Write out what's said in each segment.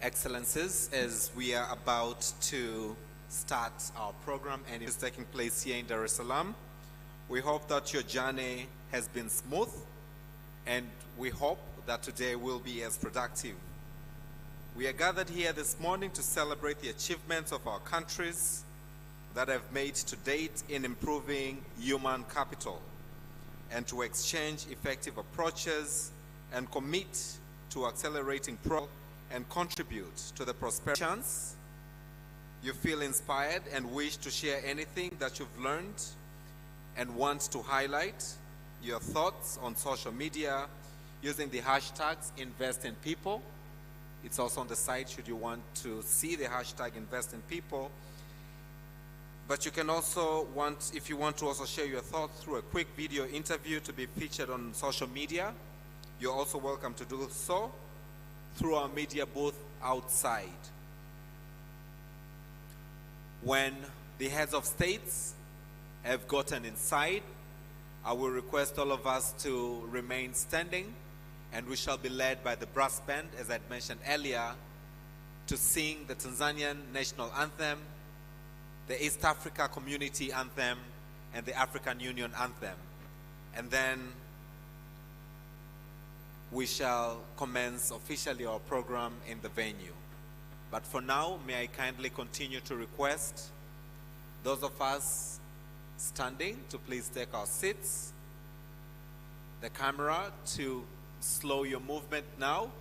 Excellencies, as we are about to start our program and it is taking place here in Dar es Salaam, we hope that your journey has been smooth and we hope that today will be as productive. We are gathered here this morning to celebrate the achievements of our countries that have made to date in improving human capital and to exchange effective approaches and commit to accelerating progress and contribute to the prosperity. You feel inspired and wish to share anything that you've learned and want to highlight your thoughts on social media using the hashtags #InvestInPeople. It's also on the site should you want to see the hashtag #InvestInPeople. But you can also if you want to also share your thoughts through a quick video interview to be featured on social media, you're also welcome to do so through our media booth outside. When the heads of states have gotten inside, I will request all of us to remain standing, and we shall be led by the brass band, as I mentioned earlier, to sing the Tanzanian national anthem, the East Africa Community Anthem, and the African Union Anthem. And then we shall commence officially our program in the venue. But for now, may I kindly continue to request those of us standing to please take our seats. The camera to slow your movement now.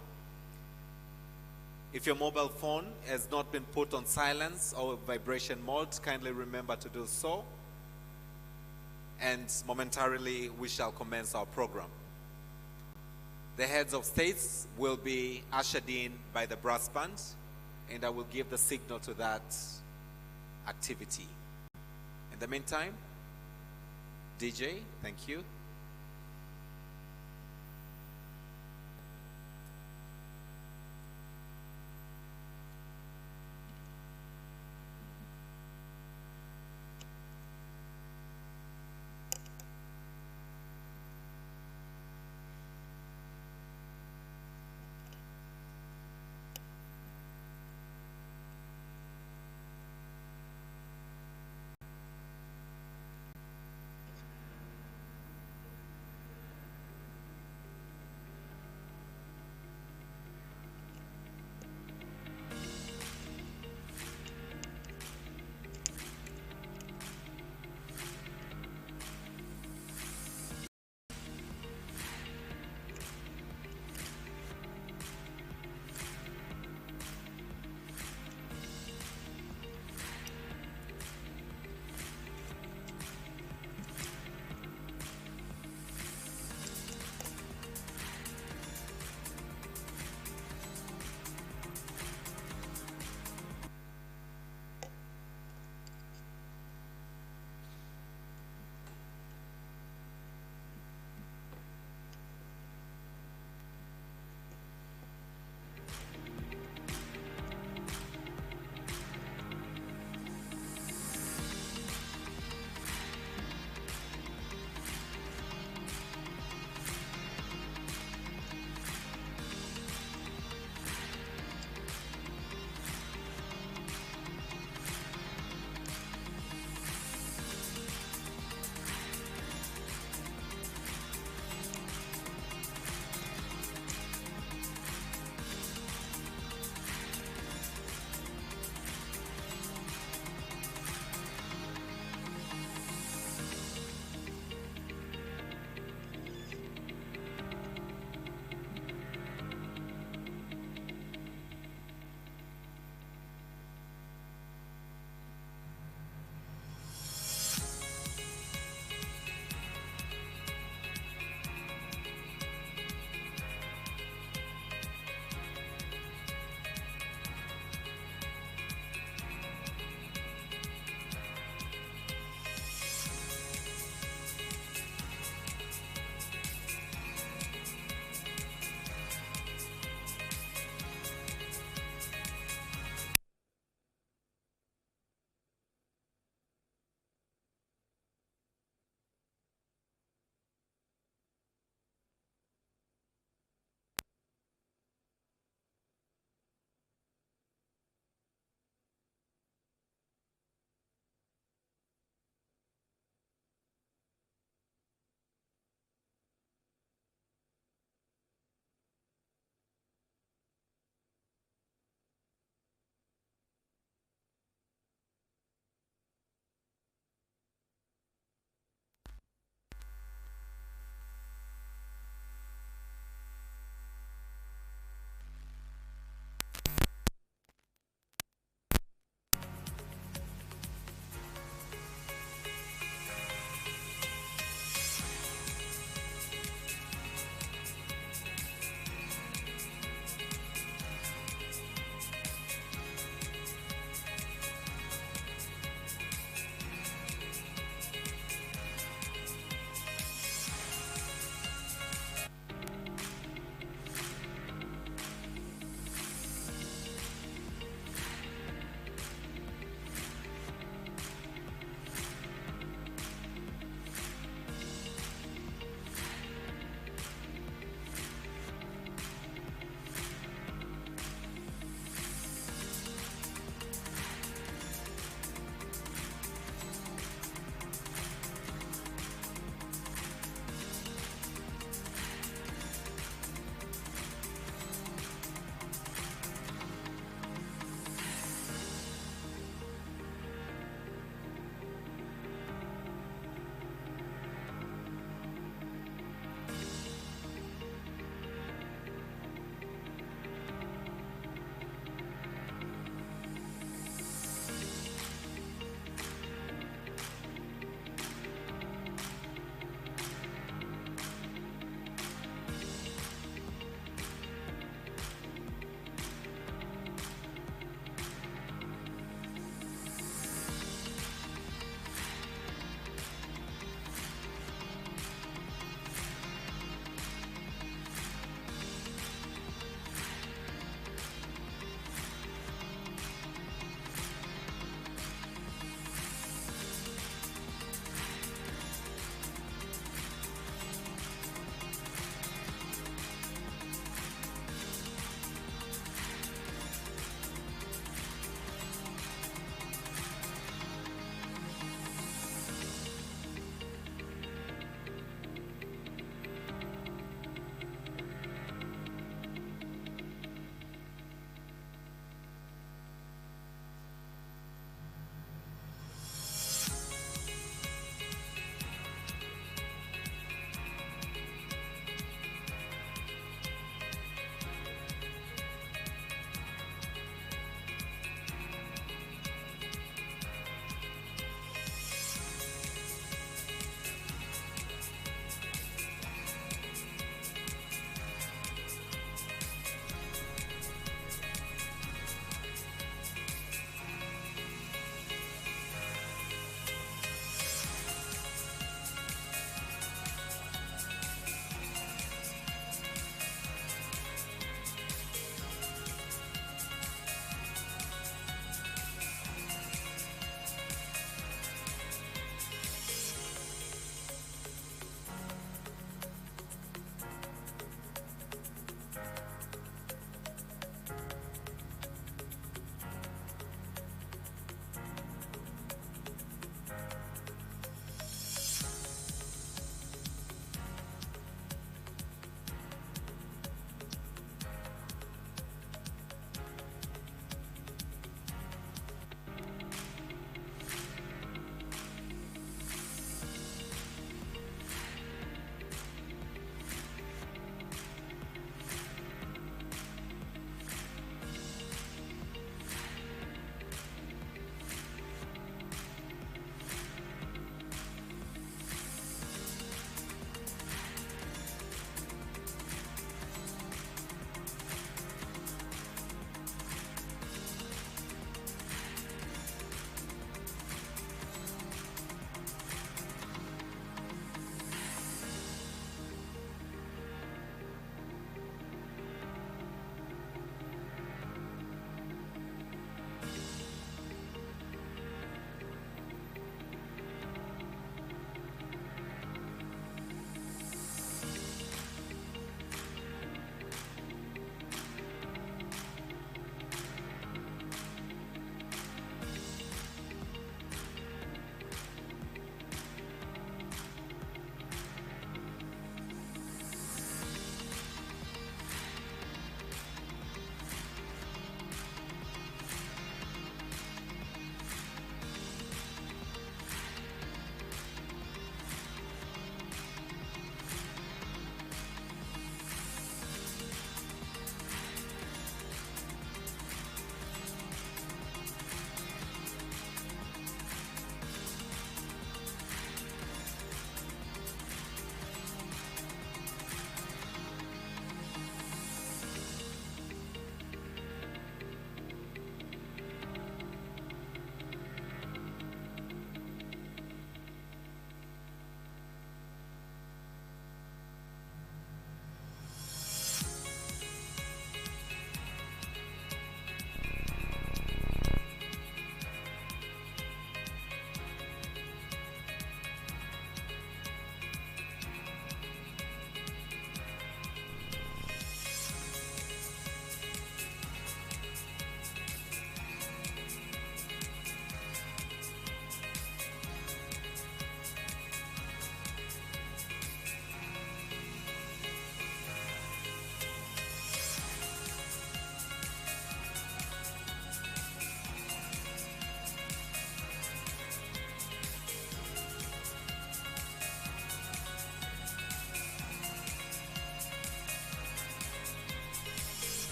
If your mobile phone has not been put on silence or vibration mode, kindly remember to do so. And momentarily, we shall commence our program. The heads of states will be ushered in by the brass band, and I will give the signal to that activity. In the meantime, DJ, thank you.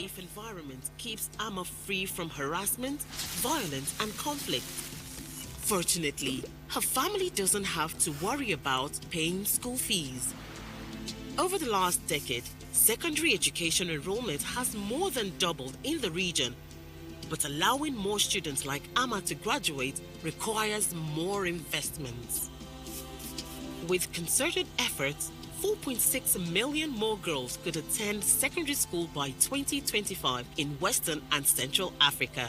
safe environment keeps Amma free from harassment, violence, and conflict. Fortunately, her family doesn't have to worry about paying school fees. Over the last decade, secondary education enrollment has more than doubled in the region, but allowing more students like Amma to graduate requires more investments. With concerted efforts, 4.6 million more girls could attend secondary school by 2025 in Western and Central Africa.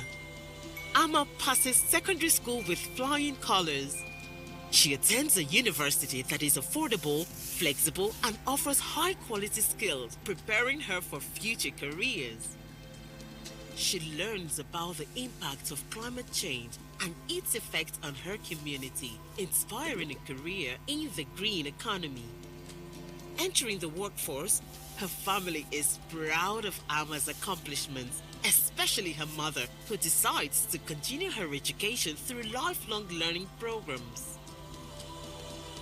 Amma passes secondary school with flying colors. She attends a university that is affordable, flexible, and offers high-quality skills, preparing her for future careers. She learns about the impact of climate change and its effect on her community, inspiring a career in the green economy. Entering the workforce, her family is proud of Amma's accomplishments, especially her mother, who decides to continue her education through lifelong learning programs.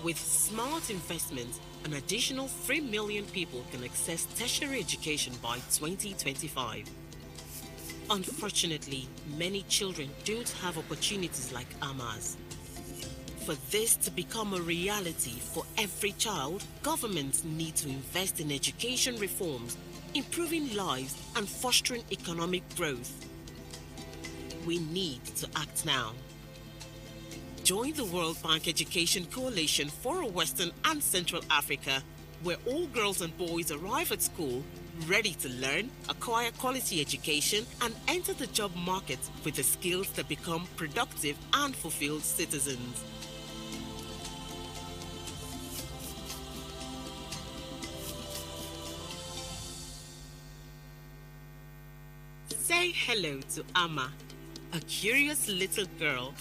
With smart investments, an additional 3 million people can access tertiary education by 2025. Unfortunately, many children don't have opportunities like Amma's. For this to become a reality for every child, governments need to invest in education reforms, improving lives, and fostering economic growth. We need to act now. Join the World Bank Education Coalition for Western and Central Africa, where all girls and boys arrive at school ready to learn, acquire quality education, and enter the job market with the skills that become productive and fulfilled citizens. Say hello to Amma, a curious little girl.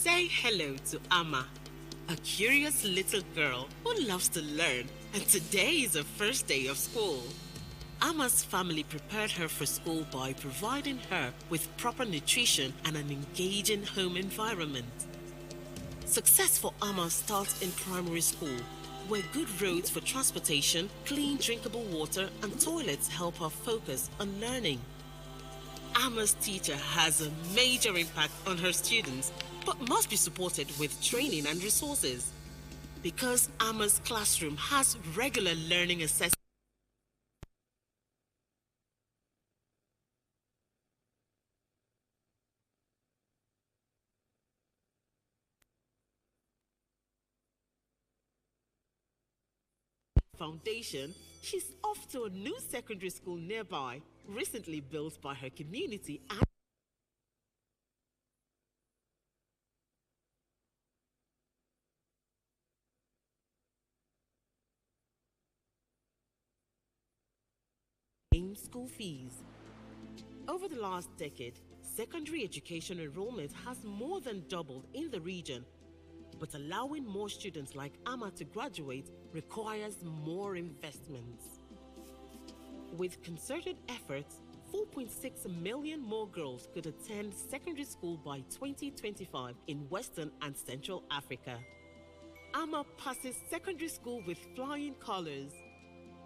Say hello to Amma, a curious little girl who loves to learn, and today is her first day of school. Amma's family prepared her for school by providing her with proper nutrition and an engaging home environment. Success for Amma starts in primary school, where good roads for transportation, clean drinkable water, and toilets help her focus on learning. Amma's teacher has a major impact on her students, but must be supported with training and resources. Because Amma's classroom has regular learning assessments, foundation, she's off to a new secondary school nearby, recently built by her community and paying school fees. Over the last decade, secondary education enrollment has more than doubled in the region, but allowing more students like Amma to graduate requires more investments. With concerted efforts, 4.6 million more girls could attend secondary school by 2025 in Western and Central Africa. Amma passes secondary school with flying colors.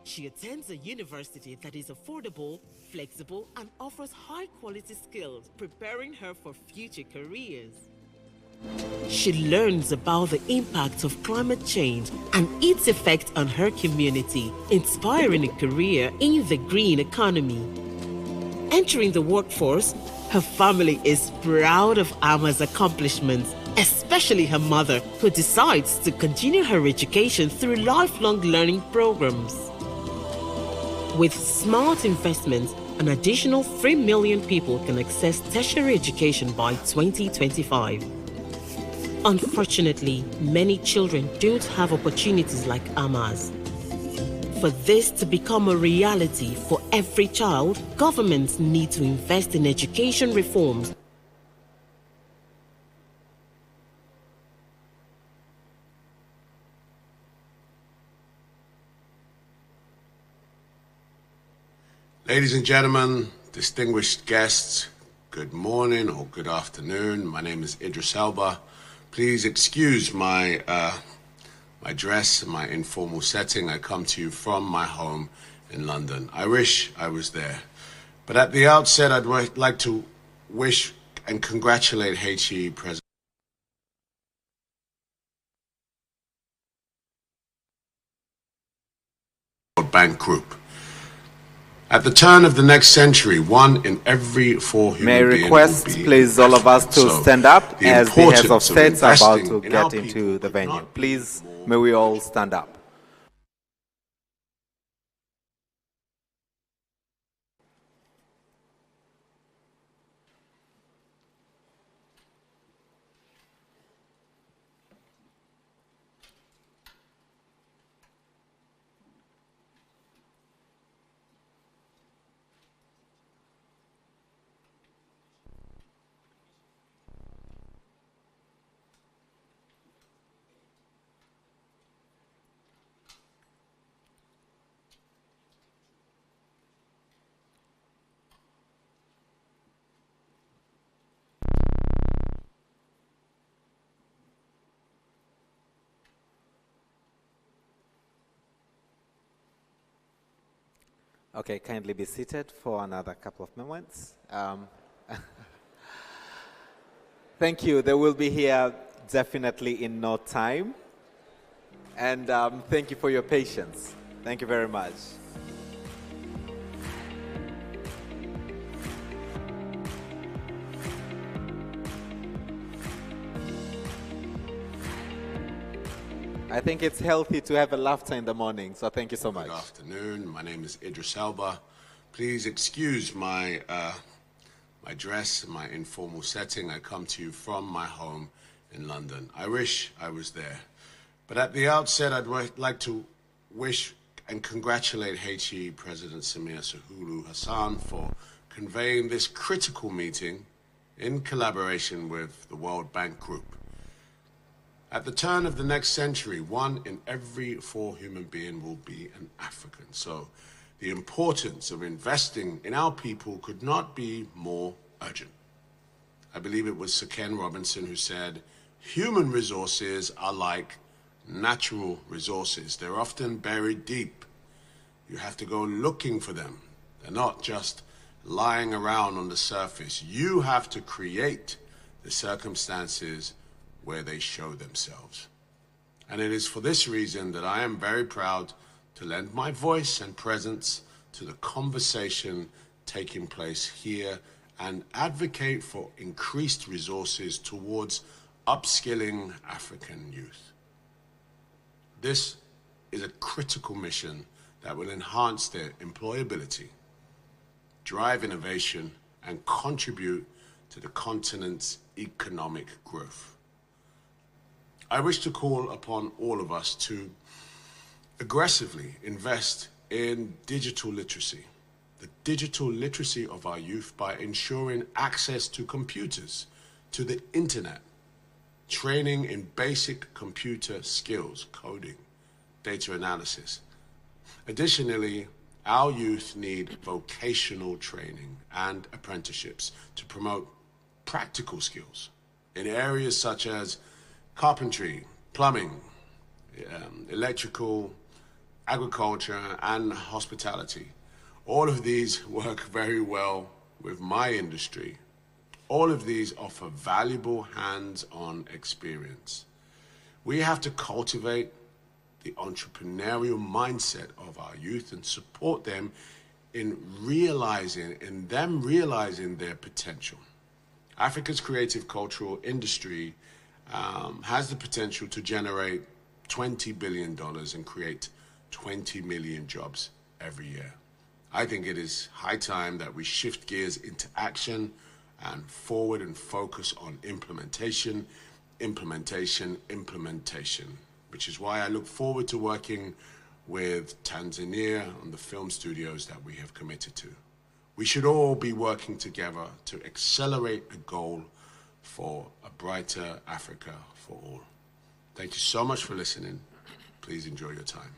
She attends a university that is affordable, flexible, and offers high-quality skills, preparing her for future careers. She learns about the impact of climate change and its effect on her community, inspiring a career in the green economy. Entering the workforce, her family is proud of Amma's accomplishments, especially her mother, who decides to continue her education through lifelong learning programs. With smart investments, an additional 3 million people can access tertiary education by 2025. Unfortunately, many children don't have opportunities like Amma's. For this to become a reality for every child, governments need to invest in education reforms. Ladies and gentlemen, distinguished guests, good morning or good afternoon. My name is Idris Elba. Please excuse my dress, my informal setting. I come to you from my home in London. I wish I was there. But at the outset, I'd like to wish and congratulate HE President World Bank Group. At the turn of the next century, 1 in every 4 human May I beings request, will be please, all of us to So, stand up the as the heads of importance states are about to investing in our get into people the could venue. not be Please, more may we all stand up. Okay, kindly be seated for another couple of moments. Thank you. They will be here definitely in no time. And thank you for your patience. Thank you very much. I think it's healthy to have a laughter in the morning, so thank you so much. Good afternoon. My name is Idris Elba. Please excuse my dress, my informal setting. I come to you from my home in London. I wish I was there. But at the outset, I'd like to wish and congratulate HE President Samia Suluhu Hassan for conveying this critical meeting in collaboration with the World Bank Group. At the turn of the next century, 1 in every 4 human beings will be an African. So the importance of investing in our people could not be more urgent. I believe it was Sir Ken Robinson who said, human resources are like natural resources. They're often buried deep. You have to go looking for them. They're not just lying around on the surface. You have to create the circumstances where they show themselves. And it is for this reason that I am very proud to lend my voice and presence to the conversation taking place here and advocate for increased resources towards upskilling African youth. This is a critical mission that will enhance their employability, drive innovation, and contribute to the continent's economic growth. I wish to call upon all of us to aggressively invest in digital literacy. the digital literacy of our youth by ensuring access to computers, to the internet, training in basic computer skills, coding, data analysis. Additionally, our youth need vocational training and apprenticeships to promote practical skills in areas such as carpentry, plumbing, electrical, agriculture, and hospitality. All of these work very well with my industry. All of these offer valuable hands-on experience. We have to cultivate the entrepreneurial mindset of our youth and support them in realizing their potential. Africa's creative cultural industry has the potential to generate $20 billion and create 20 million jobs every year. I think it is high time that we shift gears into action and forward and focus on implementation, which is why I look forward to working with Tanzania on the film studios that we have committed to. We should all be working together to accelerate the goal for a brighter Africa for all. Thank you so much for listening. Please enjoy your time.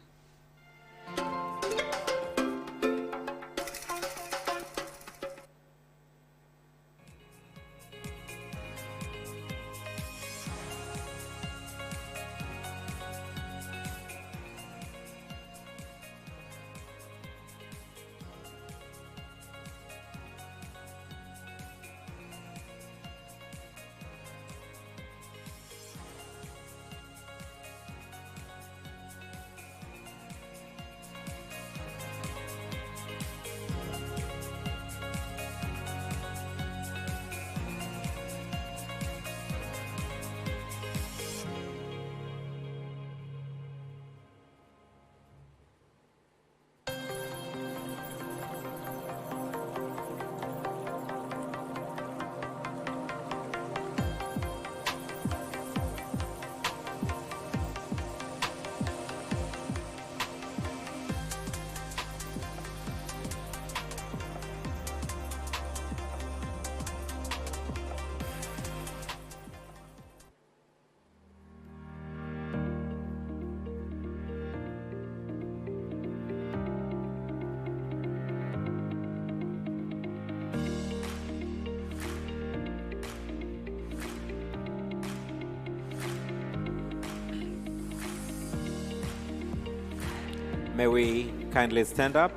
May we kindly stand up,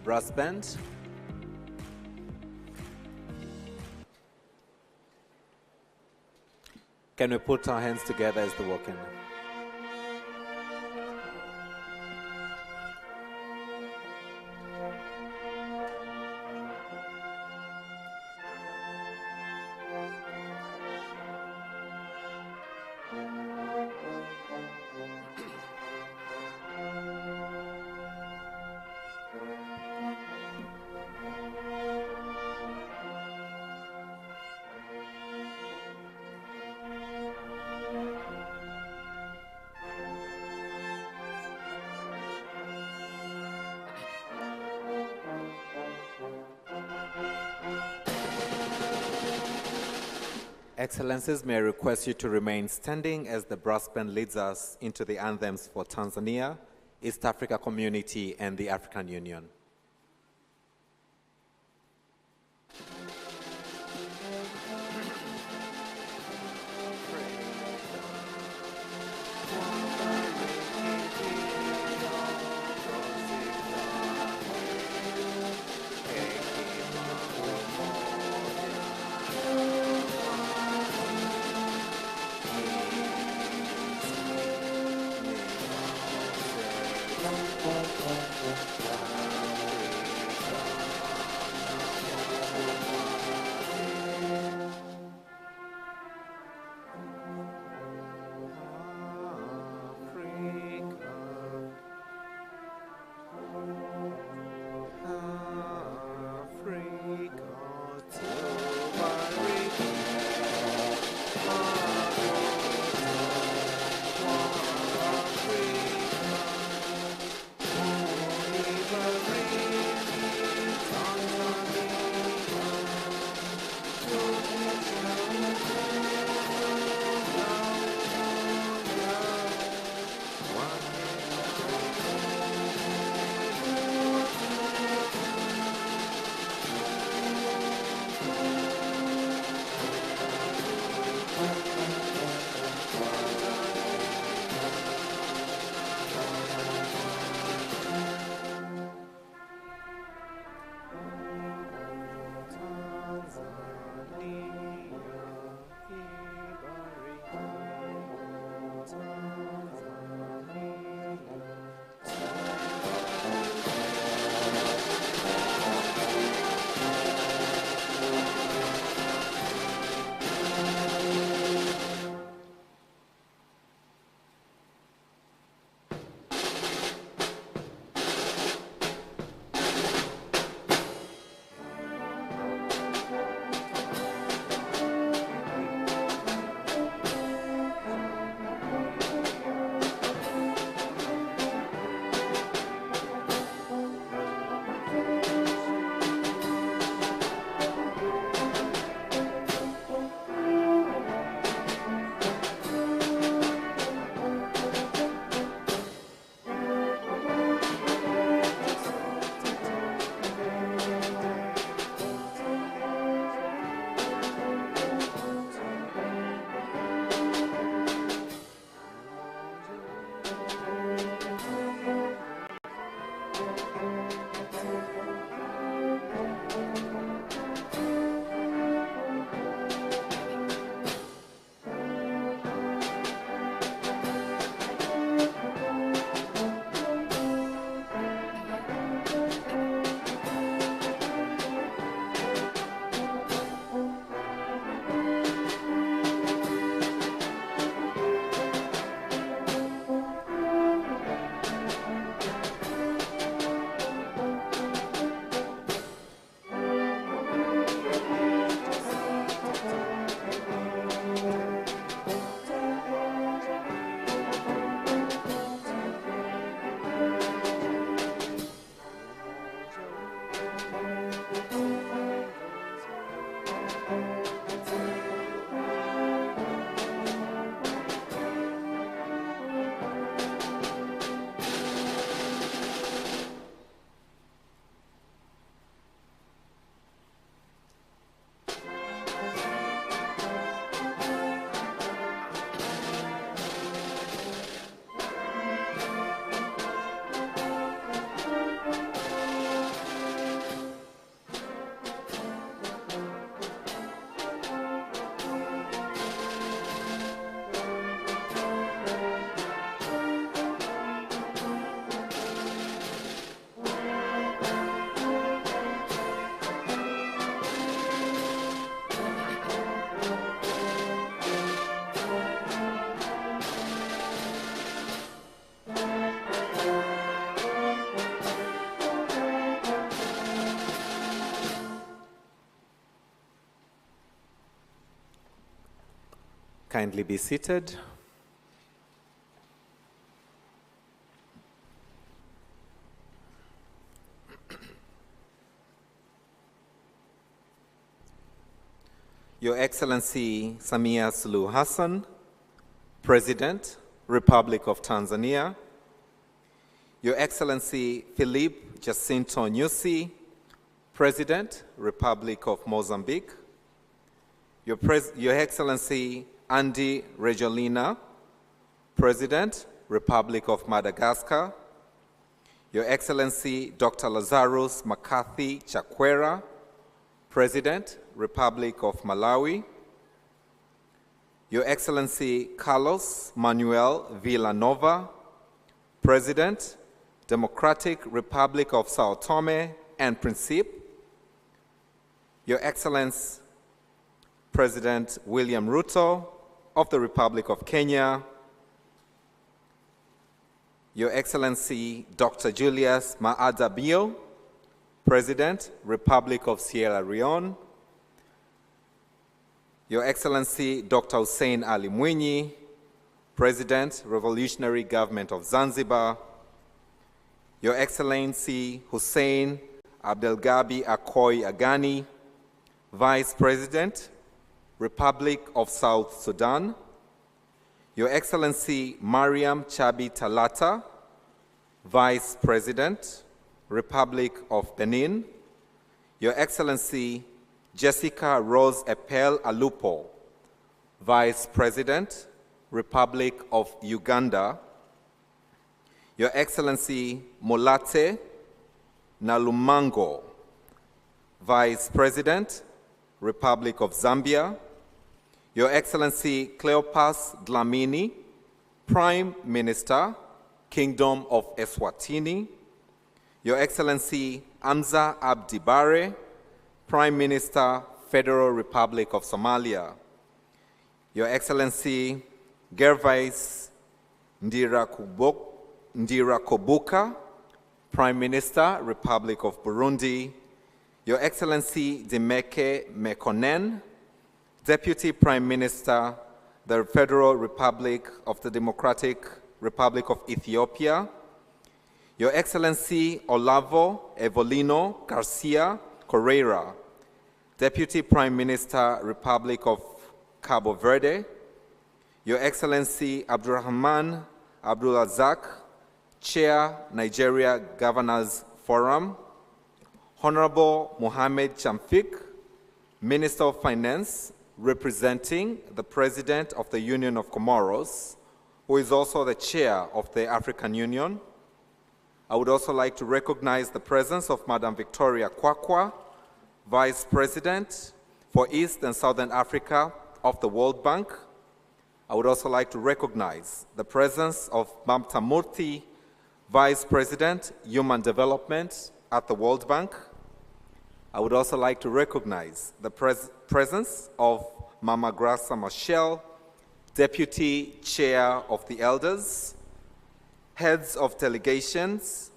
brass band. Can we put our hands together as they walk in? Excellencies, may I request you to remain standing as the brass band leads us into the anthems for Tanzania, East Africa Community, and the African Union. Kindly be seated. Your Excellency Samia Suluhu Hassan, President, Republic of Tanzania. Your Excellency Philippe Jacinto Nyusi, President, Republic of Mozambique. Your Excellency Andy Rejolina, President, Republic of Madagascar. Your Excellency Dr. Lazarus McCarthy Chakwera, President, Republic of Malawi. Your Excellency Carlos Manuel Villanova, President, Democratic Republic of Sao Tome and Principe. Your Excellency President William Ruto of the Republic of Kenya. Your Excellency Dr. Julius Maada Bio, President, Republic of Sierra Leone. Your Excellency Dr. Hussein Ali Mwinyi, President, Revolutionary Government of Zanzibar. Your Excellency Hussein Abdelgabi Akoy Agani, Vice President, Republic of South Sudan. Your Excellency Mariam Chabi Talata, Vice President, Republic of Benin. Your Excellency Jessica Rose Epel Alupo, Vice President, Republic of Uganda. Your Excellency Molate Nalumango, Vice President, Republic of Zambia. Your Excellency Cleopas Dlamini, Prime Minister, Kingdom of Eswatini. Your Excellency Amza Abdi Bare, Prime Minister, Federal Republic of Somalia. Your Excellency Gervais Ndirakobuka, Prime Minister, Republic of Burundi. Your Excellency Dimeke Mekonnen, Deputy Prime Minister, the Federal Republic of the Democratic Republic of Ethiopia. Your Excellency Olavo Evolino Garcia Correira, Deputy Prime Minister, Republic of Cabo Verde. Your Excellency Abdurrahman Abdulrazak, Chair, Nigeria Governors Forum. Honorable Mohamed Chamfik, Minister of Finance, representing the President of the Union of Comoros, who is also the Chair of the African Union. I would also like to recognize the presence of Madam Victoria Kwakwa, Vice President for East and Southern Africa of the World Bank. I would also like to recognize the presence of Mamta Murthy, Vice President, Human Development at the World Bank. I would also like to recognize the presence of Mama Grasa Machel, Deputy Chair of the Elders, heads of delegations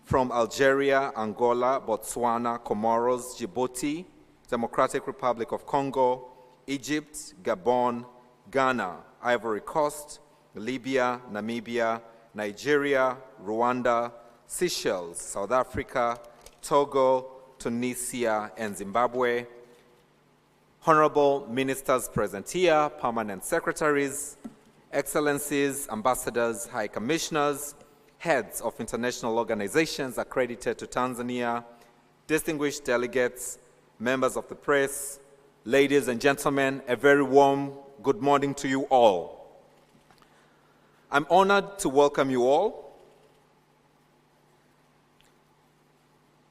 from Algeria, Angola, Botswana, Comoros, Djibouti, Democratic Republic of Congo, Egypt, Gabon, Ghana, Ivory Coast, Libya, Namibia, Nigeria, Rwanda, Seychelles, South Africa, Togo, Tunisia, and Zimbabwe. Honorable Ministers present here, Permanent Secretaries, Excellencies, Ambassadors, High Commissioners, heads of international organizations accredited to Tanzania, distinguished delegates, members of the press, ladies and gentlemen, a very warm good morning to you all. I'm honored to welcome you all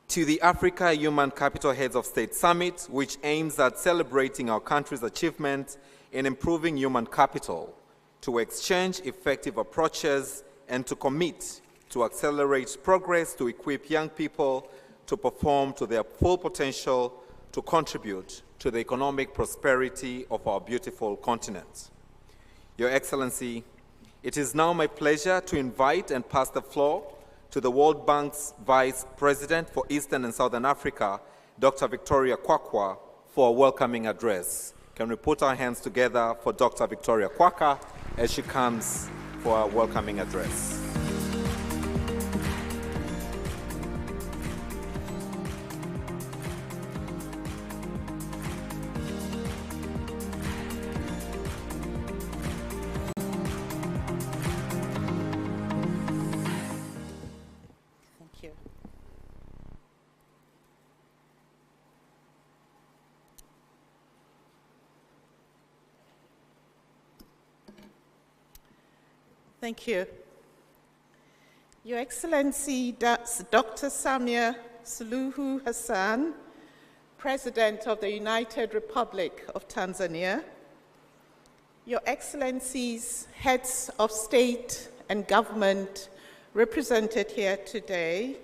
to the Africa Human Capital Heads of State Summit, which aims at celebrating our country's achievement in improving human capital, to exchange effective approaches, and to commit to accelerate progress to equip young people to perform to their full potential to contribute to the economic prosperity of our beautiful continent. Your Excellency, it is now my pleasure to invite and pass the floor to the World Bank's Vice President for Eastern and Southern Africa, Dr. Victoria Kwakwa, for a welcoming address. Can we put our hands together for Dr. Victoria Kwaka as she comes for our welcoming address? Thank you. Your Excellency, Dr. Samia Suluhu Hassan, President of the United Republic of Tanzania, Your Excellencies, Heads of State and Government represented here today,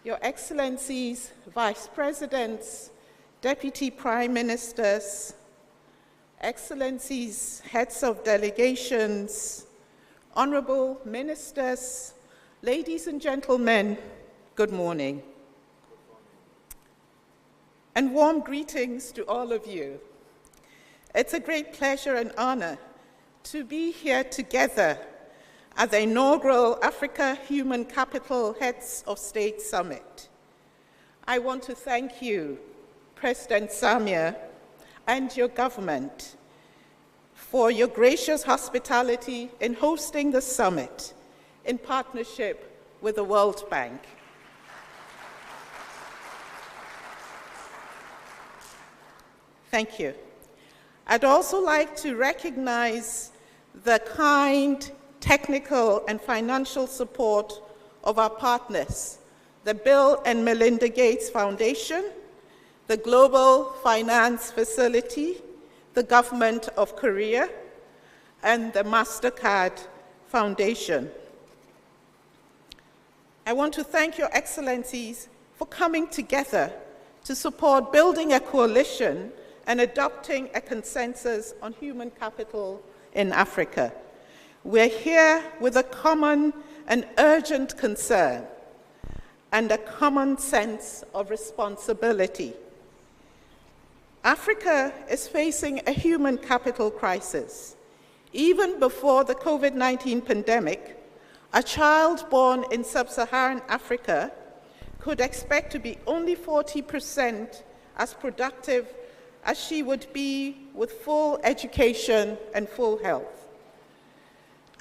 Your Excellencies, Vice Presidents, Deputy Prime Ministers, Excellencies, Heads of Delegations, Honorable Ministers, ladies and gentlemen, good morning. And warm greetings to all of you. It's a great pleasure and honor to be here together at the inaugural Africa Human Capital Heads of State Summit. I want to thank you, President Samia, and your government for your gracious hospitality in hosting the summit in partnership with the World Bank. Thank you. I'd also like to recognize the kind, technical, and financial support of our partners, the Bill and Melinda Gates Foundation, the Global Finance Facility, the Government of Korea, and the MasterCard Foundation. I want to thank Your Excellencies for coming together to support building a coalition and adopting a consensus on human capital in Africa. We're here with a common and urgent concern and a common sense of responsibility. Africa is facing a human capital crisis. Even before the COVID-19 pandemic, a child born in sub-Saharan Africa could expect to be only 40% as productive as she would be with full education and full health.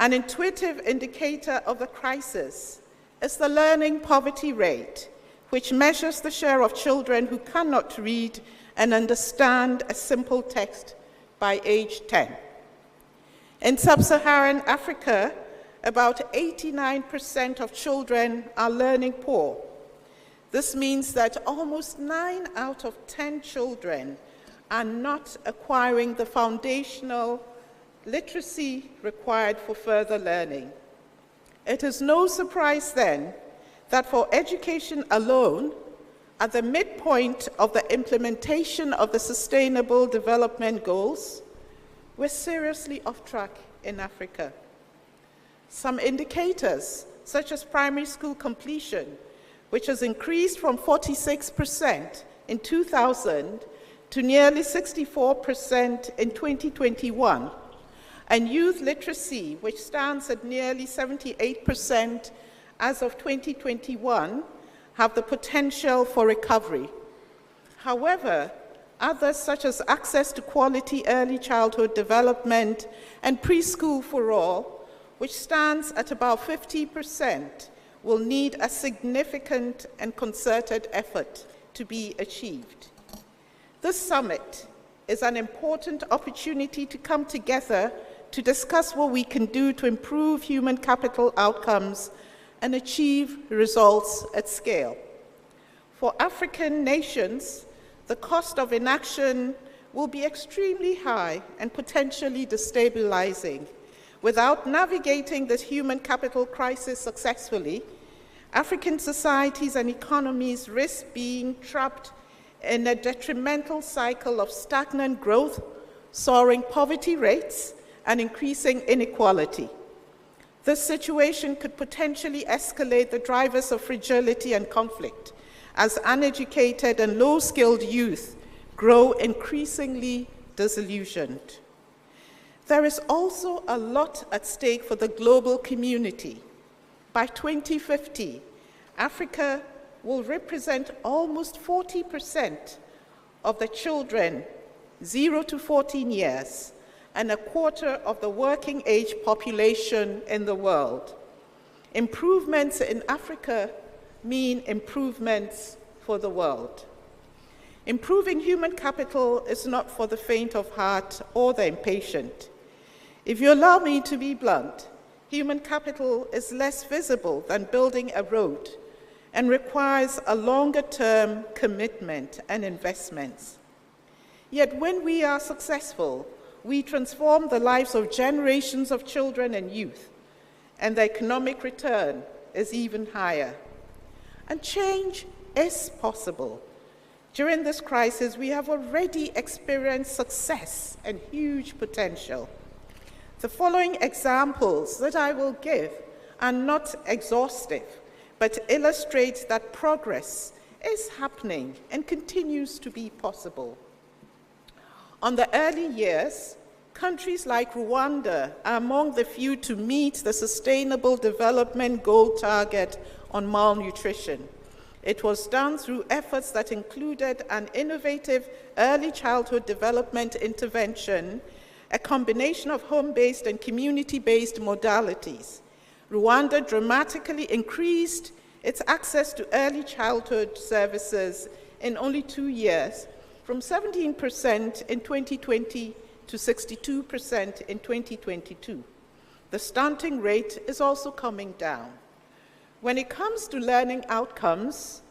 An intuitive indicator of the crisis is the learning poverty rate, which measures the share of children who cannot read and understand a simple text by age 10. In sub-Saharan Africa, about 89% of children are learning poor. This means that almost 9 out of 10 children are not acquiring the foundational literacy required for further learning. It is no surprise then that for education alone, at the midpoint of the implementation of the Sustainable Development Goals, we're seriously off track in Africa. Some indicators, such as primary school completion, which has increased from 46% in 2000 to nearly 64% in 2021, and youth literacy, which stands at nearly 78% as of 2021, have the potential for recovery. However, others such as access to quality early childhood development and preschool for all, which stands at about 50%, will need a significant and concerted effort to be achieved. This summit is an important opportunity to come together to discuss what we can do to improve human capital outcomes and achieve results at scale. For African nations, the cost of inaction will be extremely high and potentially destabilizing. Without navigating this human capital crisis successfully, African societies and economies risk being trapped in a detrimental cycle of stagnant growth, soaring poverty rates, and increasing inequality. This situation could potentially escalate the drivers of fragility and conflict, as uneducated and low-skilled youth grow increasingly disillusioned. There is also a lot at stake for the global community. By 2050, Africa will represent almost 40% of the children 0 to 14 years and a quarter of the working age population in the world. Improvements in Africa mean improvements for the world. Improving human capital is not for the faint of heart or the impatient. If you allow me to be blunt, human capital is less visible than building a road and requires a longer-term commitment and investments. Yet when we are successful, we transform the lives of generations of children and youth, and the economic return is even higher. And change is possible. During this crisis, we have already experienced success and huge potential. The following examples that I will give are not exhaustive, but illustrate that progress is happening and continues to be possible. On the early years, countries like Rwanda are among the few to meet the Sustainable Development Goal target on malnutrition. It was done through efforts that included an innovative early childhood development intervention, a combination of home-based and community-based modalities. Rwanda dramatically increased its access to early childhood services in only 2 years, from 17% in 2020 to 62% in 2022. The stunting rate is also coming down. When it comes to learning outcomes,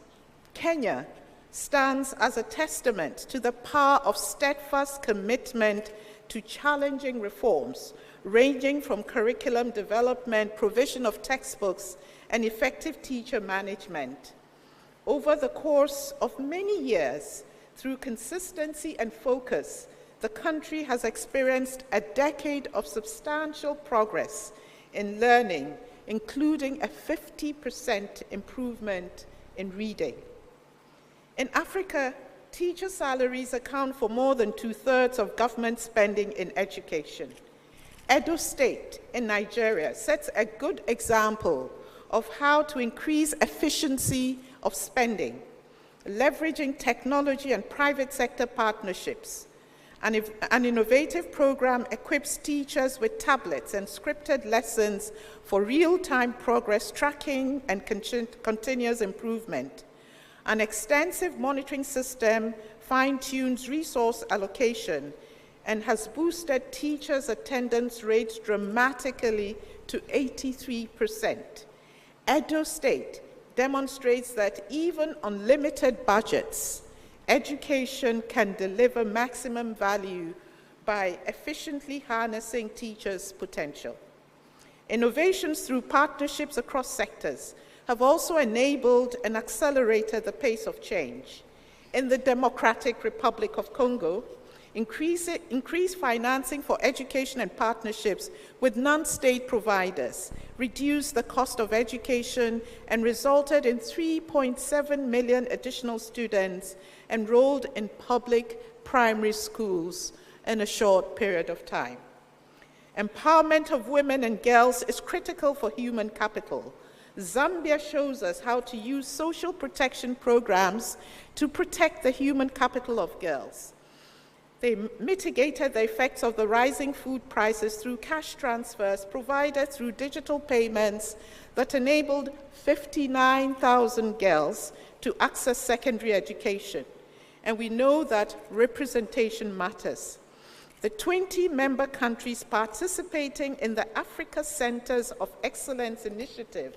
Kenya stands as a testament to the power of steadfast commitment to challenging reforms, ranging from curriculum development, provision of textbooks, and effective teacher management. Over the course of many years, through consistency and focus, the country has experienced a decade of substantial progress in learning, including a 50% improvement in reading. In Africa, teacher salaries account for more than 2/3 of government spending in education. Edo State in Nigeria sets a good example of how to increase efficiency of spending, leveraging technology and private sector partnerships. An innovative program equips teachers with tablets and scripted lessons for real-time progress tracking and continuous improvement. An extensive monitoring system fine-tunes resource allocation and has boosted teachers' attendance rates dramatically to 83%. Edo State demonstrates that even on limited budgets, education can deliver maximum value by efficiently harnessing teachers' potential. Innovations through partnerships across sectors have also enabled and accelerated the pace of change. In the Democratic Republic of Congo, increased financing for education and partnerships with non-state providers reduced the cost of education and resulted in 3.7 million additional students enrolled in public primary schools in a short period of time. Empowerment of women and girls is critical for human capital. Zambia shows us how to use social protection programs to protect the human capital of girls. They mitigated the effects of the rising food prices through cash transfers provided through digital payments that enabled 59,000 girls to access secondary education. And we know that representation matters. The 20 member countries participating in the Africa Centers of Excellence initiative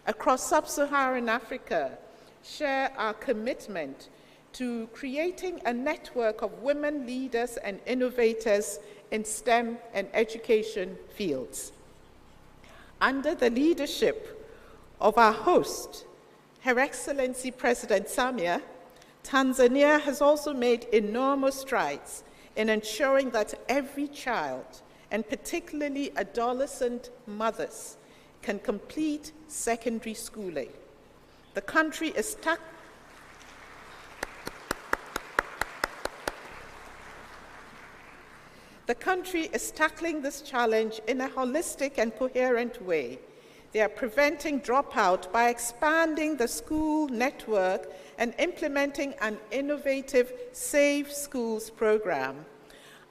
across sub-Saharan Africa share our commitment to creating a network of women leaders and innovators in STEM and education fields. Under the leadership of our host, Her Excellency President Samia, Tanzania has also made enormous strides in ensuring that every child, and particularly adolescent mothers, can complete secondary schooling. The country is The country is tackling this challenge in a holistic and coherent way. They are preventing dropout by expanding the school network and implementing an innovative Safe Schools program.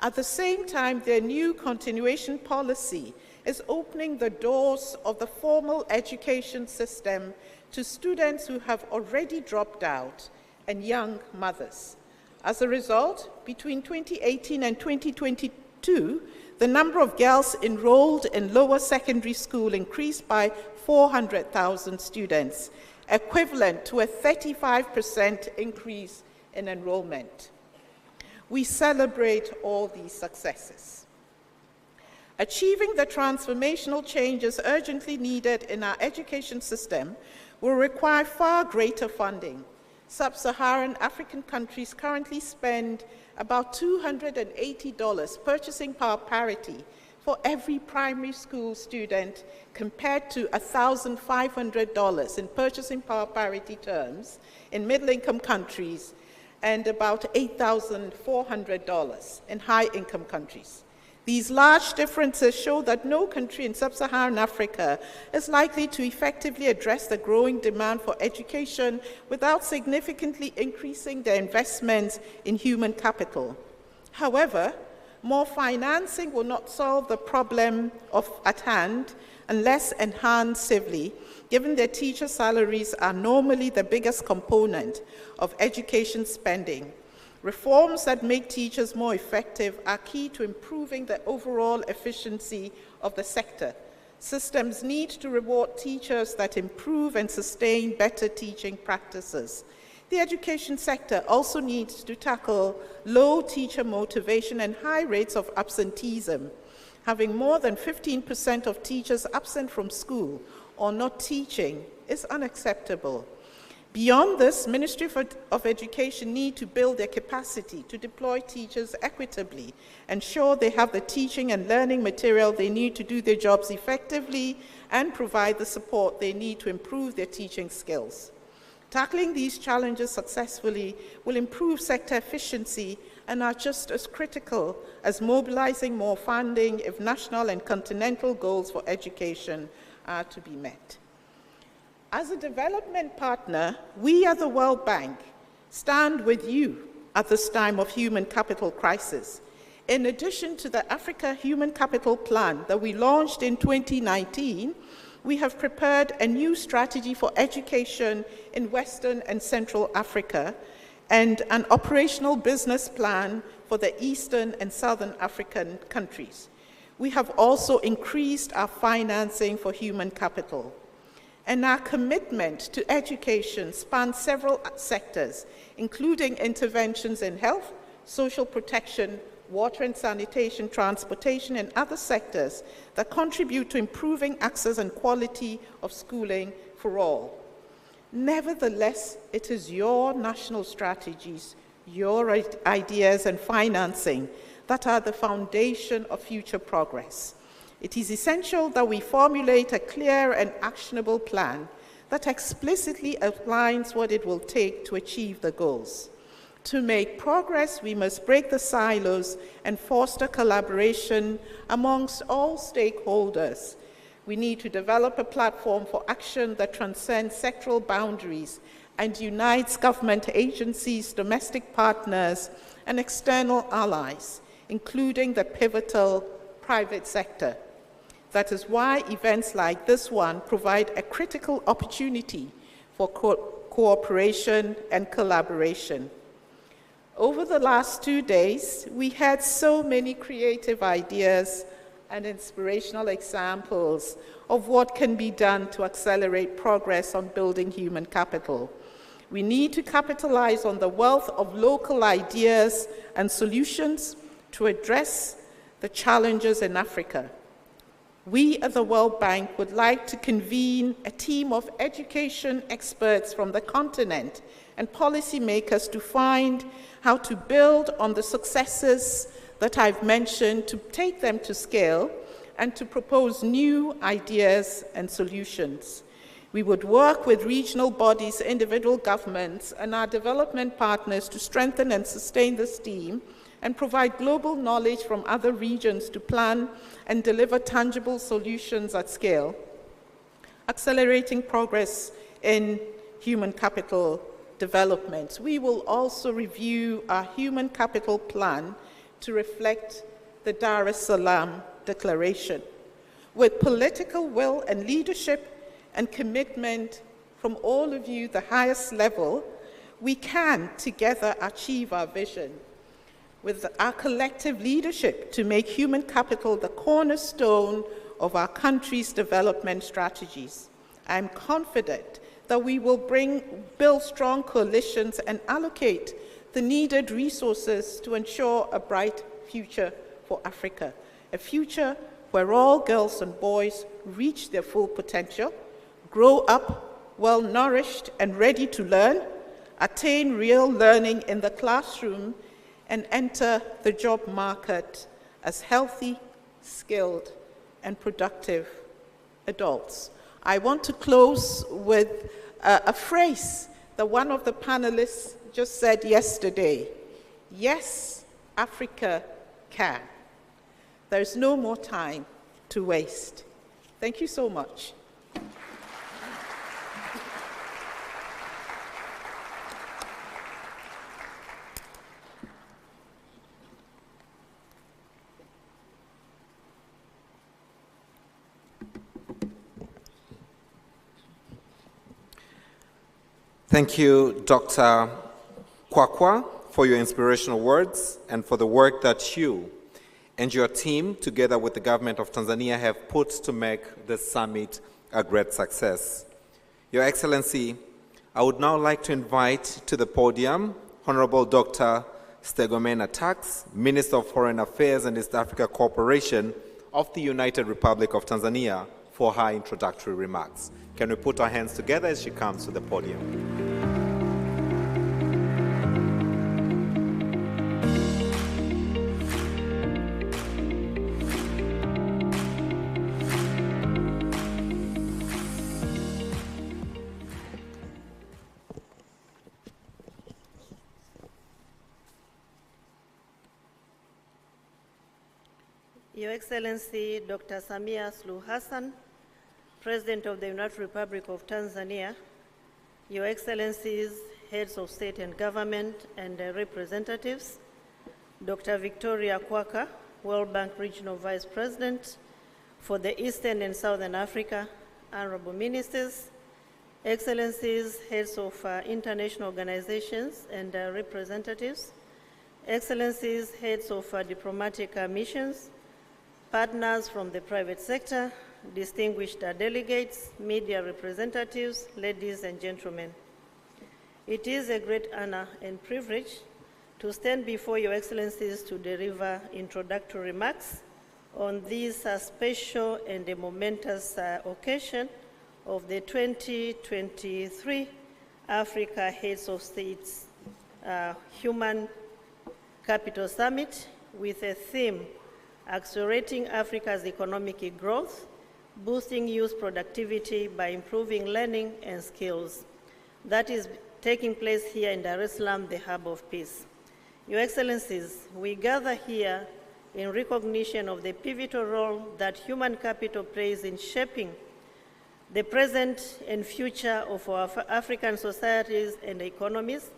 At the same time, their new continuation policy is opening the doors of the formal education system to students who have already dropped out and young mothers. As a result, between 2018 and 2022, the number of girls enrolled in lower secondary school increased by 400,000 students, equivalent to a 35% increase in enrollment. We celebrate all these successes. Achieving the transformational changes urgently needed in our education system will require far greater funding. Sub-Saharan African countries currently spend about $280 purchasing power parity for every primary school student, compared to $1,500 in purchasing power parity terms in middle-income countries and about $8,400 in high-income countries. These large differences show that no country in sub-Saharan Africa is likely to effectively address the growing demand for education without significantly increasing their investments in human capital. However, more financing will not solve the problem at hand unless enhanced civilly, given that teacher salaries are normally the biggest component of education spending. Reforms that make teachers more effective are key to improving the overall efficiency of the sector. Systems need to reward teachers that improve and sustain better teaching practices. The education sector also needs to tackle low teacher motivation and high rates of absenteeism. Having more than 15% of teachers absent from school or not teaching is unacceptable. Beyond this, Ministry of Education need to build their capacity to deploy teachers equitably, ensure they have the teaching and learning material they need to do their jobs effectively, and provide the support they need to improve their teaching skills. Tackling these challenges successfully will improve sector efficiency and are just as critical as mobilizing more funding if national and continental goals for education are to be met. As a development partner, we at the World Bank stand with you at this time of human capital crisis. In addition to the Africa Human Capital Plan that we launched in 2019, we have prepared a new strategy for education in Western and Central Africa and an operational business plan for the Eastern and Southern African countries. We have also increased our financing for human capital. And our commitment to education spans several sectors, including interventions in health, social protection, water and sanitation, transportation, and other sectors that contribute to improving access and quality of schooling for all. Nevertheless, it is your national strategies, your ideas and financing that are the foundation of future progress. It is essential that we formulate a clear and actionable plan that explicitly outlines what it will take to achieve the goals. To make progress, we must break the silos and foster collaboration amongst all stakeholders. We need to develop a platform for action that transcends sectoral boundaries and unites government agencies, domestic partners, and external allies, including the pivotal private sector. That is why events like this one provide a critical opportunity for cooperation and collaboration. Over the last 2 days, we had so many creative ideas and inspirational examples of what can be done to accelerate progress on building human capital. We need to capitalize on the wealth of local ideas and solutions to address the challenges in Africa. We at the World Bank would like to convene a team of education experts from the continent and policymakers to find how to build on the successes that I've mentioned, to take them to scale, and to propose new ideas and solutions. We would work with regional bodies, individual governments, and our development partners to strengthen and sustain this team and provide global knowledge from other regions to plan and deliver tangible solutions at scale, accelerating progress in human capital development. We will also review our human capital plan to reflect the Dar es Salaam Declaration. With political will and leadership and commitment from all of you, the highest level, we can together achieve our vision with our collective leadership to make human capital the cornerstone of our country's development strategies. I'm confident that we will build strong coalitions and allocate the needed resources to ensure a bright future for Africa, a future where all girls and boys reach their full potential, grow up well-nourished and ready to learn, attain real learning in the classroom, and enter the job market as healthy, skilled, and productive adults. I want to close with a phrase that one of the panelists just said yesterday. Yes, Africa can. There's no more time to waste. Thank you so much. Thank you, Dr. Kwakwa, for your inspirational words and for the work that you and your team, together with the government of Tanzania, have put to make this summit a great success. Your Excellency, I would now like to invite to the podium Honorable Dr. Stegomena Tax, Minister of Foreign Affairs and East Africa Cooperation of the United Republic of Tanzania, for her introductory remarks. Can we put our hands together as she comes to the podium? Your Excellency, Dr. Samia Suluhu Hassan, President of the United Republic of Tanzania, Your Excellencies, Heads of State and Government and representatives, Dr. Victoria Kwaka, World Bank Regional Vice President for the Eastern and Southern Africa, Honorable Ministers, Excellencies, Heads of international organizations and representatives, Excellencies, Heads of diplomatic missions, partners from the private sector, distinguished delegates, media representatives, ladies and gentlemen. It is a great honor and privilege to stand before Your Excellencies to deliver introductory remarks on this special and a momentous occasion of the 2023 Africa Heads of States Human Capital Summit with a theme, Accelerating Africa's Economic Growth, Boosting Youth Productivity by Improving Learning and Skills. That is taking place here in Dar es Salaam, the hub of peace. Your Excellencies, we gather here in recognition of the pivotal role that human capital plays in shaping the present and future of our African societies and economies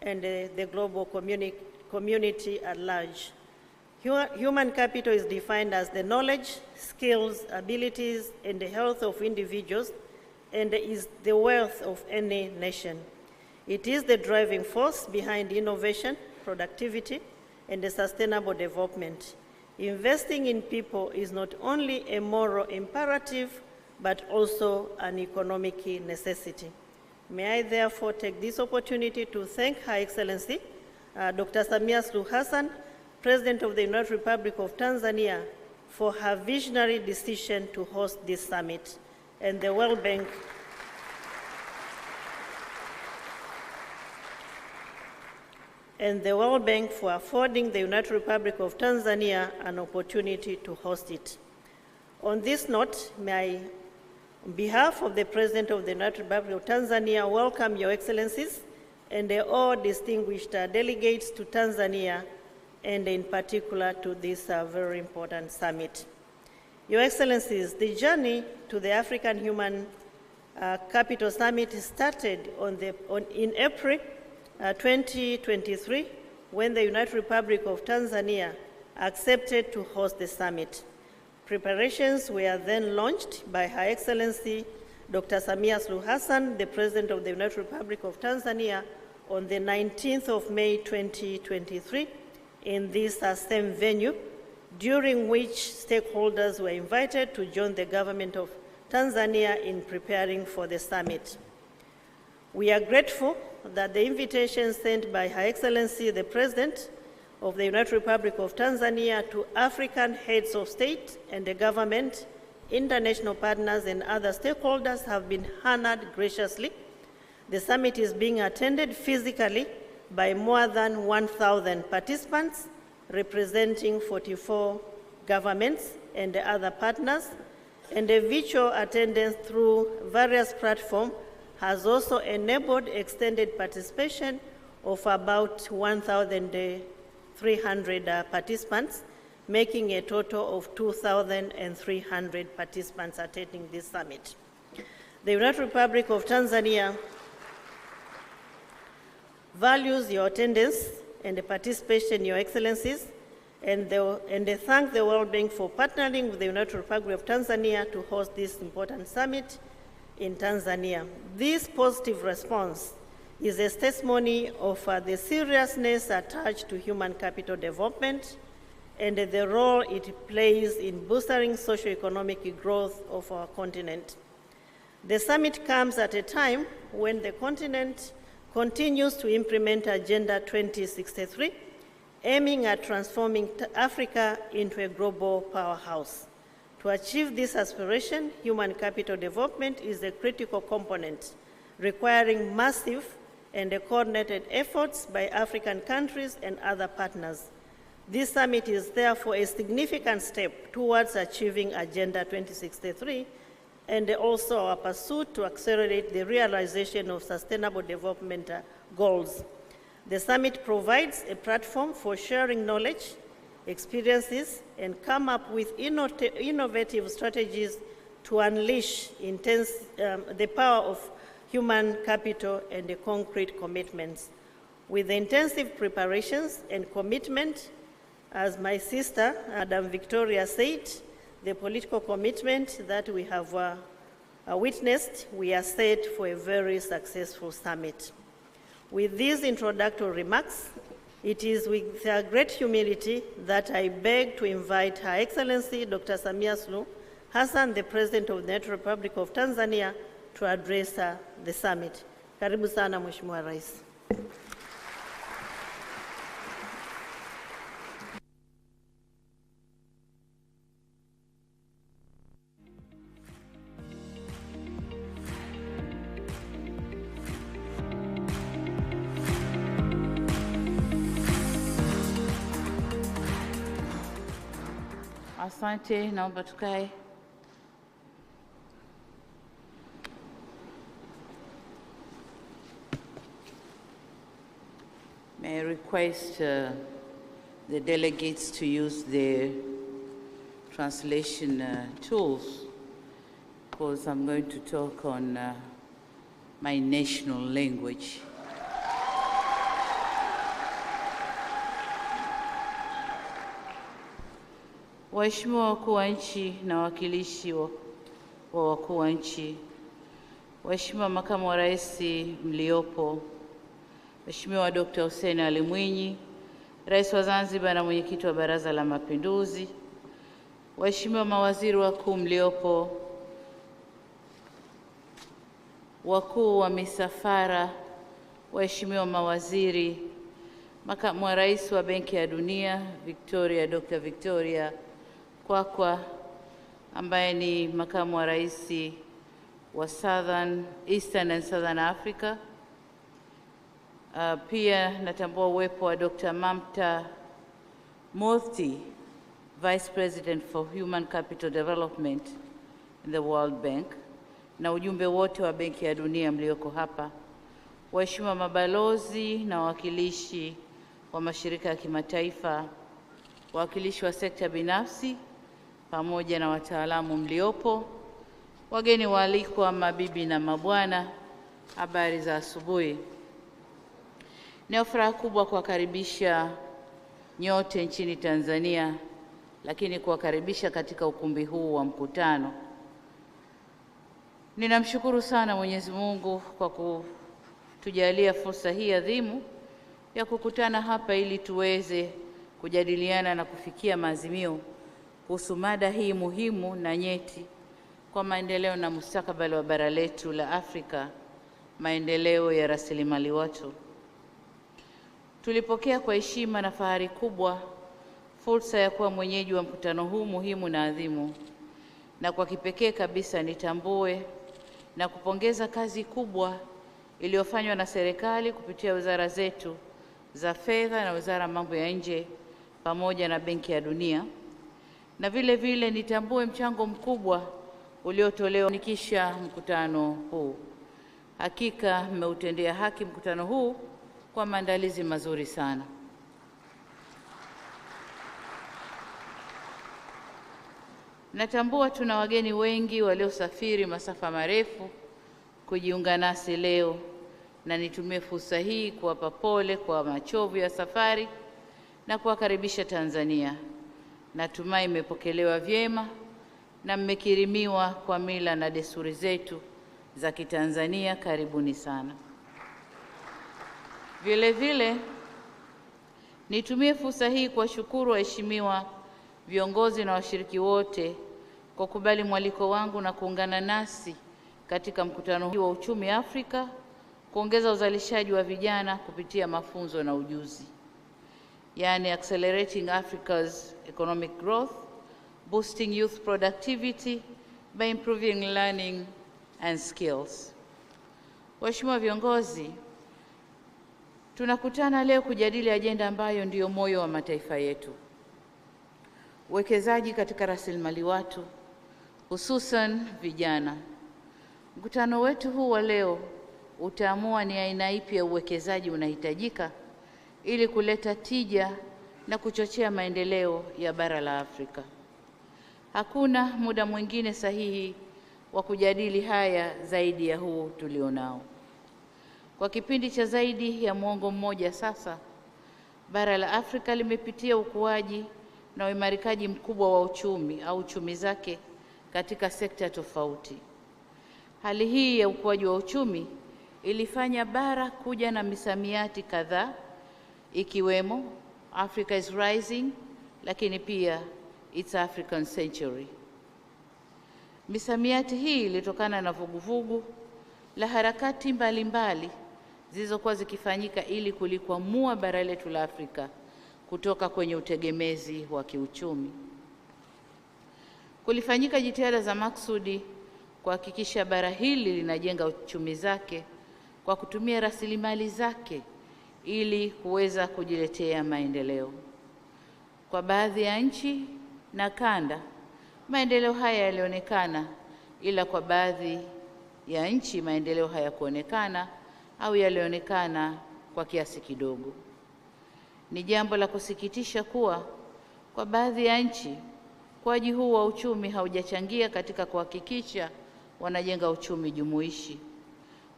and the global community at large. Human capital is defined as the knowledge, skills, abilities, and the health of individuals, and is the wealth of any nation. It is the driving force behind innovation, productivity, and the sustainable development. Investing in people is not only a moral imperative, but also an economic necessity. May I therefore take this opportunity to thank Her Excellency, Dr. Samia Suluhu Hassan, President of the United Republic of Tanzania, for her visionary decision to host this summit, and the World Bank for affording the United Republic of Tanzania an opportunity to host it. On this note, may I, on behalf of the President of the United Republic of Tanzania, welcome Your Excellencies and all distinguished delegates to Tanzania and in particular to this very important summit. Your Excellencies, the journey to the African Human Capital Summit started in April 2023, when the United Republic of Tanzania accepted to host the summit. Preparations were then launched by Her Excellency Dr. Samia Suluhu Hassan, the President of the United Republic of Tanzania, on the 19th of May 2023 in this same venue, during which stakeholders were invited to join the government of Tanzania in preparing for the summit. We are grateful that the invitation sent by Her Excellency the President of the United Republic of Tanzania to African heads of state and the government, international partners, and other stakeholders have been honored graciously. The summit is being attended physically by more than 1,000 participants, representing 44 governments and other partners, and the virtual attendance through various platforms has also enabled extended participation of about 1,300 participants, making a total of 2,300 participants attending this summit. The United Republic of Tanzania values your attendance and the participation, Your Excellencies, and they thank the World Bank for partnering with the United Republic of Tanzania to host this important summit in Tanzania. This positive response is a testimony of the seriousness attached to human capital development and the role it plays in boosting socio-economic growth of our continent. The summit comes at a time when the continent continues to implement Agenda 2063, aiming at transforming Africa into a global powerhouse. To achieve this aspiration, human capital development is a critical component, requiring massive and coordinated efforts by African countries and other partners. This summit is therefore a significant step towards achieving Agenda 2063 and also our pursuit to accelerate the realization of sustainable development goals. The summit provides a platform for sharing knowledge, experiences, and come up with innovative strategies to unleash the power of human capital and the concrete commitments. With the intensive preparations and commitment, as my sister, Madam Victoria, said, the political commitment that we have witnessed, we are set for a very successful summit. With these introductory remarks, it is with great humility that I beg to invite Her Excellency Dr. Samia Suluhu Hassan, the President of the United Republic of Tanzania, to address the summit. Karibu sana, Mheshimiwa Rais. Asante, naomba tukae. May I request the delegates to use their translation tools, because I'm going to talk on my national language. Waheshimiwa wakuu wa nchi na wawakilishi wa wakuu wa nchi, Waheshimiwa makamu wa rais mliopo, Mheshimiwa Dr. Hussein Ali Mwinyi, Rais wa Zanzibar na mwenyekiti wa Baraza la Mapinduzi, Waheshimiwa mawaziri wakuu mliopo, wakuu wa misafara, Waheshimiwa mawaziri, makamu wa rais wa Benki ya Dunia Dr. Victoria Kwakwa, ambaye ni makamu wa rais wa Eastern and Southern Africa. Pia natambua uwepo wa Dr. Mamta Murthy, Vice President for Human Capital Development in the World Bank, na ujumbe wote wa Benki ya Dunia mlioko hapa, waheshimiwa mabalozi na wawakilishi wa mashirika ya kimataifa, wawakilishi wa sekta binafsi pamoja na wataalamu mliopo, wageni waalikwa, mabibi na mabwana, habari za asubuhi. Ni furaha kubwa kuwakaribisha nyote nchini Tanzania, lakini kuwakaribisha katika ukumbi huu wa mkutano. Ninamshukuru sana Mwenyezi Mungu kwa kutujalia fursa hii adhimu ya kukutana hapa ili tuweze kujadiliana na kufikia maazimio kuhusu mada hii muhimu na nyeti kwa maendeleo na mustakabali wa bara letu la Afrika, maendeleo ya rasilimali watu. Tulipokea kwa heshima na fahari kubwa fursa ya kuwa mwenyeji wa mkutano huu muhimu na adhimu, na kwa kipekee kabisa nitambue na kupongeza kazi kubwa iliyofanywa na serikali kupitia wizara zetu za fedha na wizara mambo ya nje pamoja na Benki ya Dunia, na vile vile nitambue mchango mkubwa uliotolewa kufanikisha mkutano huu. Hakika mmeutendea haki mkutano huu kwa maandalizi mazuri sana. Natambua tuna wageni wengi waliosafiri masafa marefu kujiunga nasi leo, na nitumie fursa hii kuwapa pole kwa machovu ya safari na kuwakaribisha Tanzania. Natumai mmepokelewa vyema na mmekirimiwa kwa mila na desturi zetu za Kitanzania. Karibuni sana. Vile vile nitumie fursa hii kuwashukuru waheshimiwa viongozi na washiriki wote kwa kubali mwaliko wangu na kuungana nasi katika mkutano huu wa uchumi Afrika, kuongeza uzalishaji wa vijana kupitia mafunzo na ujuzi, yani accelerating Africa's economic growth, boosting youth productivity by improving learning and skills. Waheshimiwa viongozi, tunakutana leo kujadili ajenda ambayo ndiyo moyo wa mataifa yetu: uwekezaji katika rasilimali watu, hususan vijana. Mkutano wetu huu wa leo utaamua ni aina ipi ya uwekezaji unahitajika ili kuleta tija na kuchochea maendeleo ya bara la Afrika. Hakuna muda mwingine sahihi wa kujadili haya zaidi ya huu tulionao. Kwa kipindi cha zaidi ya muongo mmoja sasa, bara la Afrika limepitia ukuaji na uimarikaji mkubwa wa uchumi au chumi zake katika sekta tofauti. Hali hii ya ukuaji wa uchumi ilifanya bara kuja na misamiati kadhaa, ikiwemo Africa is rising, lakini pia it's African century. Misamiati hii ilitokana na vuguvugu la harakati mbalimbali zilizokuwa zikifanyika ili kulikwamua bara letu la Afrika kutoka kwenye utegemezi wa kiuchumi. Kulifanyika jitihada za maksudi kuhakikisha bara hili linajenga uchumi zake kwa kutumia rasilimali zake ili kuweza kujiletea maendeleo. Kwa baadhi ya nchi na kanda, maendeleo haya yalionekana, ila kwa baadhi ya nchi maendeleo hayakuonekana au yalionekana kwa kiasi kidogo. Ni jambo la kusikitisha kuwa kwa baadhi ya nchi ukuaji huu wa uchumi haujachangia katika kuhakikisha wanajenga uchumi jumuishi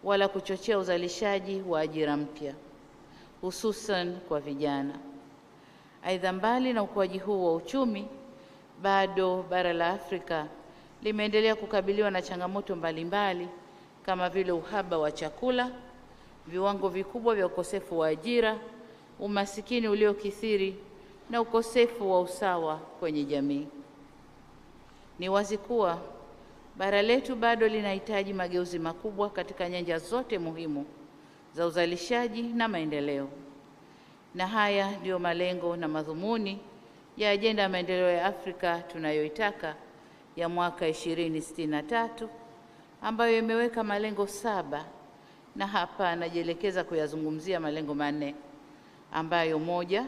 wala kuchochea uzalishaji wa ajira mpya, hususan kwa vijana. Aidha, mbali na ukuaji huu wa uchumi, bado bara la Afrika limeendelea kukabiliwa na changamoto mbalimbali kama vile uhaba wa chakula, viwango vikubwa vya ukosefu wa ajira, umasikini uliokithiri na ukosefu wa usawa kwenye jamii. Ni wazi kuwa bara letu bado linahitaji mageuzi makubwa katika nyanja zote muhimu za uzalishaji na maendeleo. Na haya ndiyo malengo na madhumuni ya ajenda ya maendeleo ya Afrika tunayoitaka ya mwaka 2063 ambayo imeweka malengo 7, na hapa najielekeza kuyazungumzia malengo 4 ambayo: moja,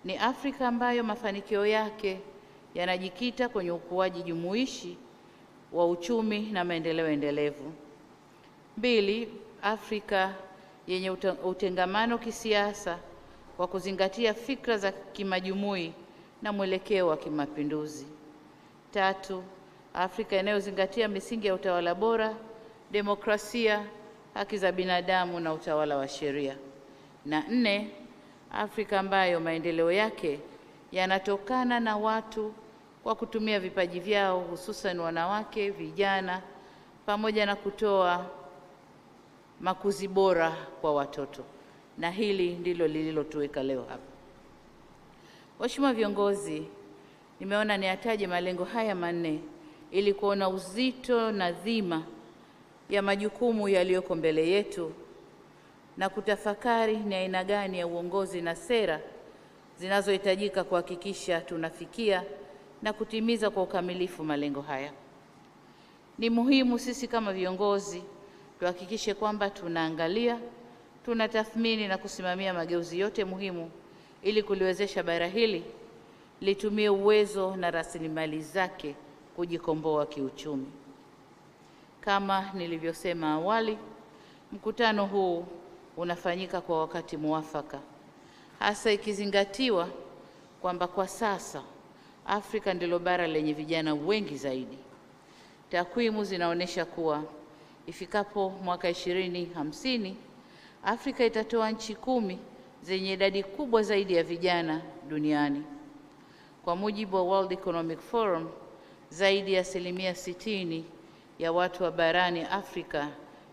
ni Afrika ambayo mafanikio yake yanajikita kwenye ukuaji jumuishi wa uchumi na maendeleo endelevu. 2, Afrika yenye utengamano kisiasa, kwa kuzingatia fikra za kimajumui na mwelekeo wa kimapinduzi. 3, Afrika inayozingatia misingi ya utawala bora, demokrasia, haki za binadamu na utawala wa sheria. Na 4, Afrika ambayo maendeleo yake yanatokana na watu kwa kutumia vipaji vyao, hususan wanawake, vijana, pamoja na kutoa makuzi bora kwa watoto. Na hili ndilo lililotuweka leo hapa. Waheshimiwa viongozi, nimeona niataje malengo haya manne ili kuona uzito na dhima ya majukumu yaliyoko mbele yetu na kutafakari ni aina gani ya uongozi na sera zinazohitajika kuhakikisha tunafikia na kutimiza kwa ukamilifu malengo haya. Ni muhimu sisi kama viongozi tuhakikishe kwamba tunaangalia, tunatathmini na kusimamia mageuzi yote muhimu ili kuliwezesha bara hili litumie uwezo na rasilimali zake kujikomboa kiuchumi. Kama nilivyosema awali, mkutano huu unafanyika kwa wakati muafaka, hasa ikizingatiwa kwamba kwa sasa Afrika ndilo bara lenye vijana wengi zaidi. Takwimu zinaonyesha kuwa ifikapo mwaka 2050 Afrika itatoa nchi 10 zenye idadi kubwa zaidi ya vijana duniani. Kwa mujibu wa World Economic Forum, zaidi ya 60% ya watu wa barani Afrika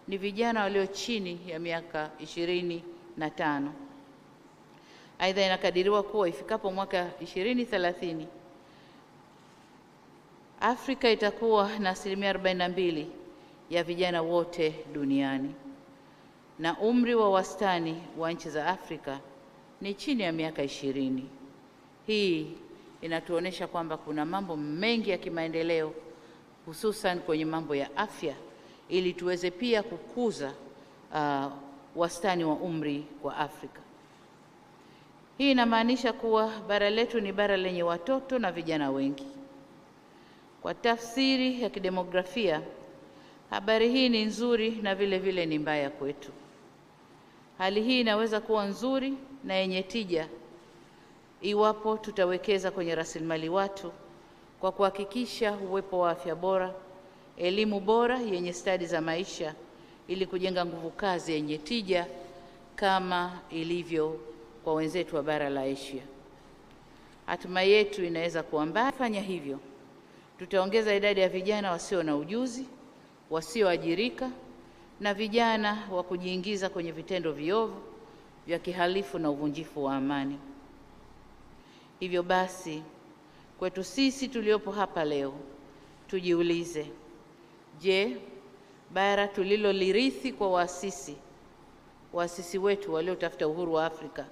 ni vijana walio chini ya miaka 25. Aidha, inakadiriwa kuwa ifikapo mwaka 2030 Afrika itakuwa na 42% ya vijana wote duniani, na umri wa wastani wa nchi za Afrika ni chini ya miaka 20. Hii inatuonesha kwamba kuna mambo mengi ya kimaendeleo, hususan kwenye mambo ya afya, ili tuweze pia kukuza wastani wa umri kwa Afrika. Hii inamaanisha kuwa bara letu ni bara lenye watoto na vijana wengi. Kwa tafsiri ya kidemografia, habari hii ni nzuri na vile vile ni mbaya kwetu. Hali hii inaweza kuwa nzuri na yenye tija iwapo tutawekeza kwenye rasilimali watu kwa kuhakikisha uwepo wa afya bora, elimu bora yenye stadi za maisha ili kujenga nguvu kazi yenye tija kama ilivyo kwa wenzetu wa bara la Asia. Hatima yetu inaweza kuwa mbaya. Fanya hivyo, tutaongeza idadi ya vijana wasio na ujuzi, wasioajirika na vijana wa kujiingiza kwenye vitendo viovu vya kihalifu na uvunjifu wa amani. Hivyo basi, kwetu sisi tuliopo hapa leo, tujiulize, je, bara tulilolirithi kwa waasisi wetu waliotafuta uhuru wa Afrika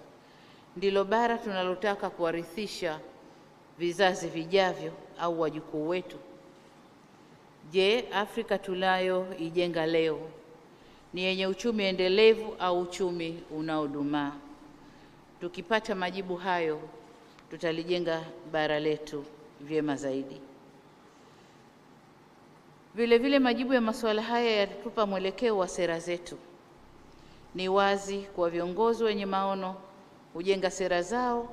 ndilo bara tunalotaka kuwarithisha vizazi vijavyo au wajukuu wetu? Je, Afrika tunayoijenga leo ni yenye uchumi endelevu au uchumi unaodumaa? Tukipata majibu hayo, tutalijenga bara letu vyema zaidi. Vile vile majibu ya masuala haya yatatupa mwelekeo wa sera zetu. Ni wazi kwa viongozi wenye maono hujenga sera zao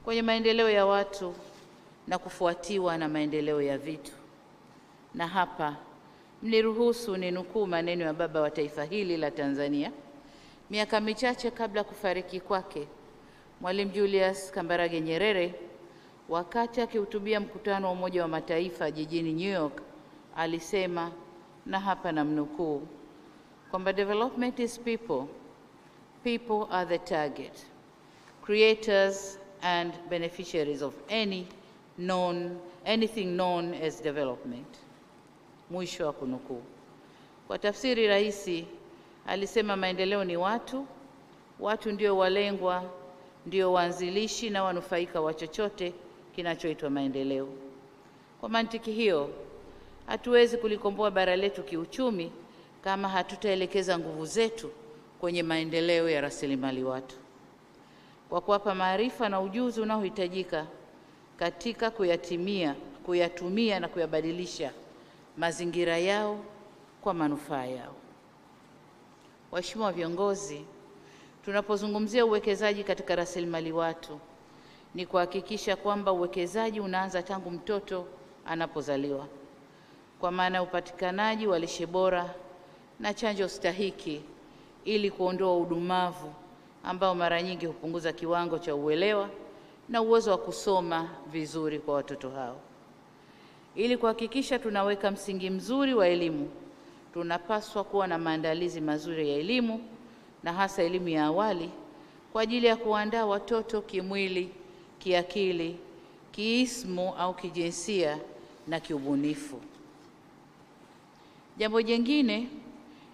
kwenye maendeleo ya watu na kufuatiwa na maendeleo ya vitu. Na hapa mniruhusu ninukuu maneno ya baba wa taifa hili la Tanzania miaka michache kabla kufariki kwake, Mwalimu Julius Nyerere, wakati akihutubia mkutano wa Umoja wa Mataifa jijini New York. Alisema, na hapa namnukuu, kwamba development is people. People are the target, creators and beneficiaries of anything known as development. Mwisho wa kunukuu. Kwa tafsiri rahisi, alisema maendeleo ni watu, watu ndio walengwa, ndio waanzilishi na wanufaika wa chochote kinachoitwa maendeleo. Kwa mantiki hiyo, hatuwezi kulikomboa bara letu kiuchumi kama hatutaelekeza nguvu zetu kwenye maendeleo ya rasilimali watu, kwa kuwapa maarifa na ujuzi unaohitajika katika kuyatumia na kuyabadilisha mazingira yao kwa manufaa yao. Waheshimiwa viongozi, Tunapozungumzia uwekezaji katika rasilimali watu, ni kuhakikisha kwamba uwekezaji unaanza tangu mtoto anapozaliwa, kwa maana upatikanaji wa lishe bora na chanjo stahiki ili kuondoa udumavu ambao mara nyingi hupunguza kiwango cha uelewa na uwezo wa kusoma vizuri kwa watoto hao. Ili kuhakikisha tunaweka msingi mzuri wa elimu, tunapaswa kuwa na maandalizi mazuri ya elimu na hasa elimu ya awali kwa ajili ya kuandaa watoto kimwili, kiakili, kiismu au kijinsia na kiubunifu. Jambo jingine,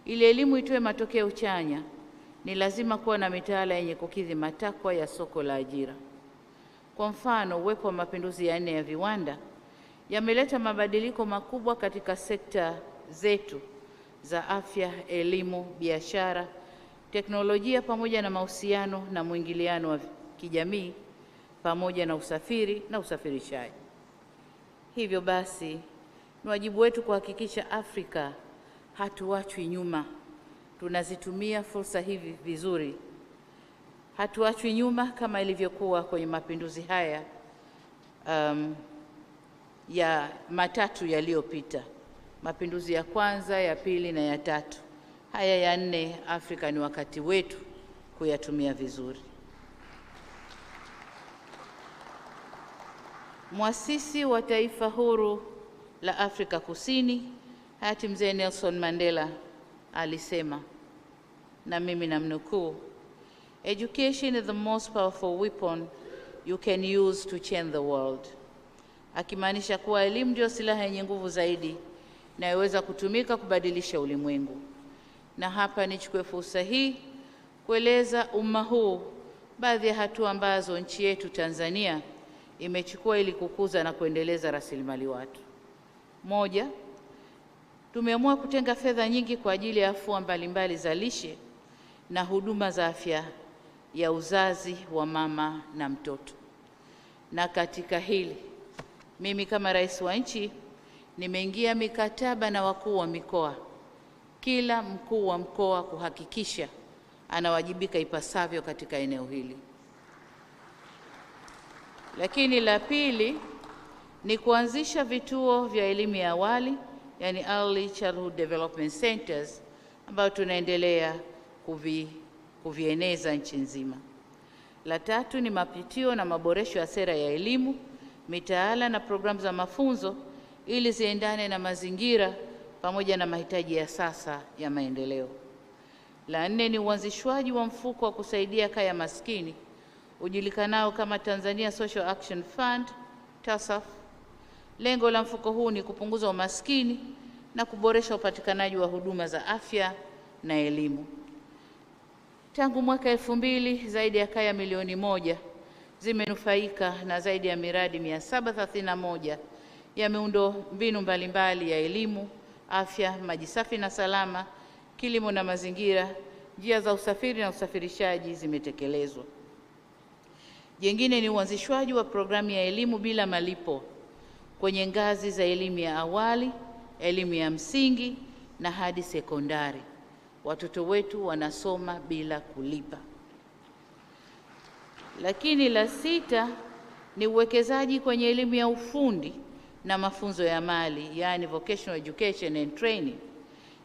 ili elimu itoe matokeo chanya, ni lazima kuwa na mitaala yenye kukidhi matakwa ya soko la ajira. Kwa mfano, uwepo wa mapinduzi ya 4 ya viwanda yameleta mabadiliko makubwa katika sekta zetu za afya, elimu, biashara, teknolojia pamoja na mahusiano na mwingiliano wa kijamii pamoja na usafiri na usafirishaji. Hivyo basi, ni wajibu wetu kuhakikisha Afrika hatuachwi nyuma. Tunazitumia fursa hivi vizuri. Hatuachwi nyuma kama ilivyokuwa kwenye mapinduzi haya ya matatu yaliyopita. Mapinduzi ya kwanza, ya pili na ya tatu. Haya ya 4, Afrika ni wakati wetu kuyatumia vizuri. Muasisi wa taifa huru la Afrika Kusini, hayati Mzee Nelson Mandela, alisema, na mimi namnukuu, "Education is the most powerful weapon you can use to change the world." Akimaanisha kuwa elimu ndio silaha yenye nguvu zaidi inayoweza kutumika kubadilisha ulimwengu. Na hapa nichukue fursa hii kueleza umma huu baadhi ya hatua ambazo nchi yetu Tanzania imechukua ili kukuza na kuendeleza rasilimali watu. Moja, tumeamua kutenga fedha nyingi kwa ajili ya afua mbalimbali za lishe na huduma za afya ya uzazi wa mama na mtoto. Na katika hili, mimi kama rais wa nchi nimeingia mikataba na wakuu wa mikoa, kila mkuu wa mkoa kuhakikisha anawajibika ipasavyo katika eneo hili. Lakini la pili ni kuanzisha vituo vya elimu ya awali, yani Early Childhood Development Centers, ambayo tunaendelea kuvieneza nchi nzima. La tatu ni mapitio na maboresho ya sera ya elimu, mitaala na programu za mafunzo ili ziendane na mazingira pamoja na mahitaji ya sasa ya maendeleo. La 4 ni uanzishwaji wa mfuko wa kusaidia kaya maskini ujulikanao kama Tanzania Social Action Fund, TASAF. Lengo la mfuko huu ni kupunguza umaskini na kuboresha upatikanaji wa huduma za afya na elimu. Tangu mwaka 2000 zaidi ya kaya milioni 1 zimenufaika na zaidi ya miradi 731 ya miundo mbinu mbalimbali ya elimu, afya, maji safi na salama, kilimo na mazingira, njia za usafiri na usafirishaji zimetekelezwa. Jingine ni uanzishwaji wa programu ya elimu bila malipo kwenye ngazi za elimu ya awali, elimu ya msingi na hadi sekondari. Watoto wetu wanasoma bila kulipa. Lakini la 6 ni uwekezaji kwenye elimu ya ufundi na mafunzo ya mali, yani vocational education and training,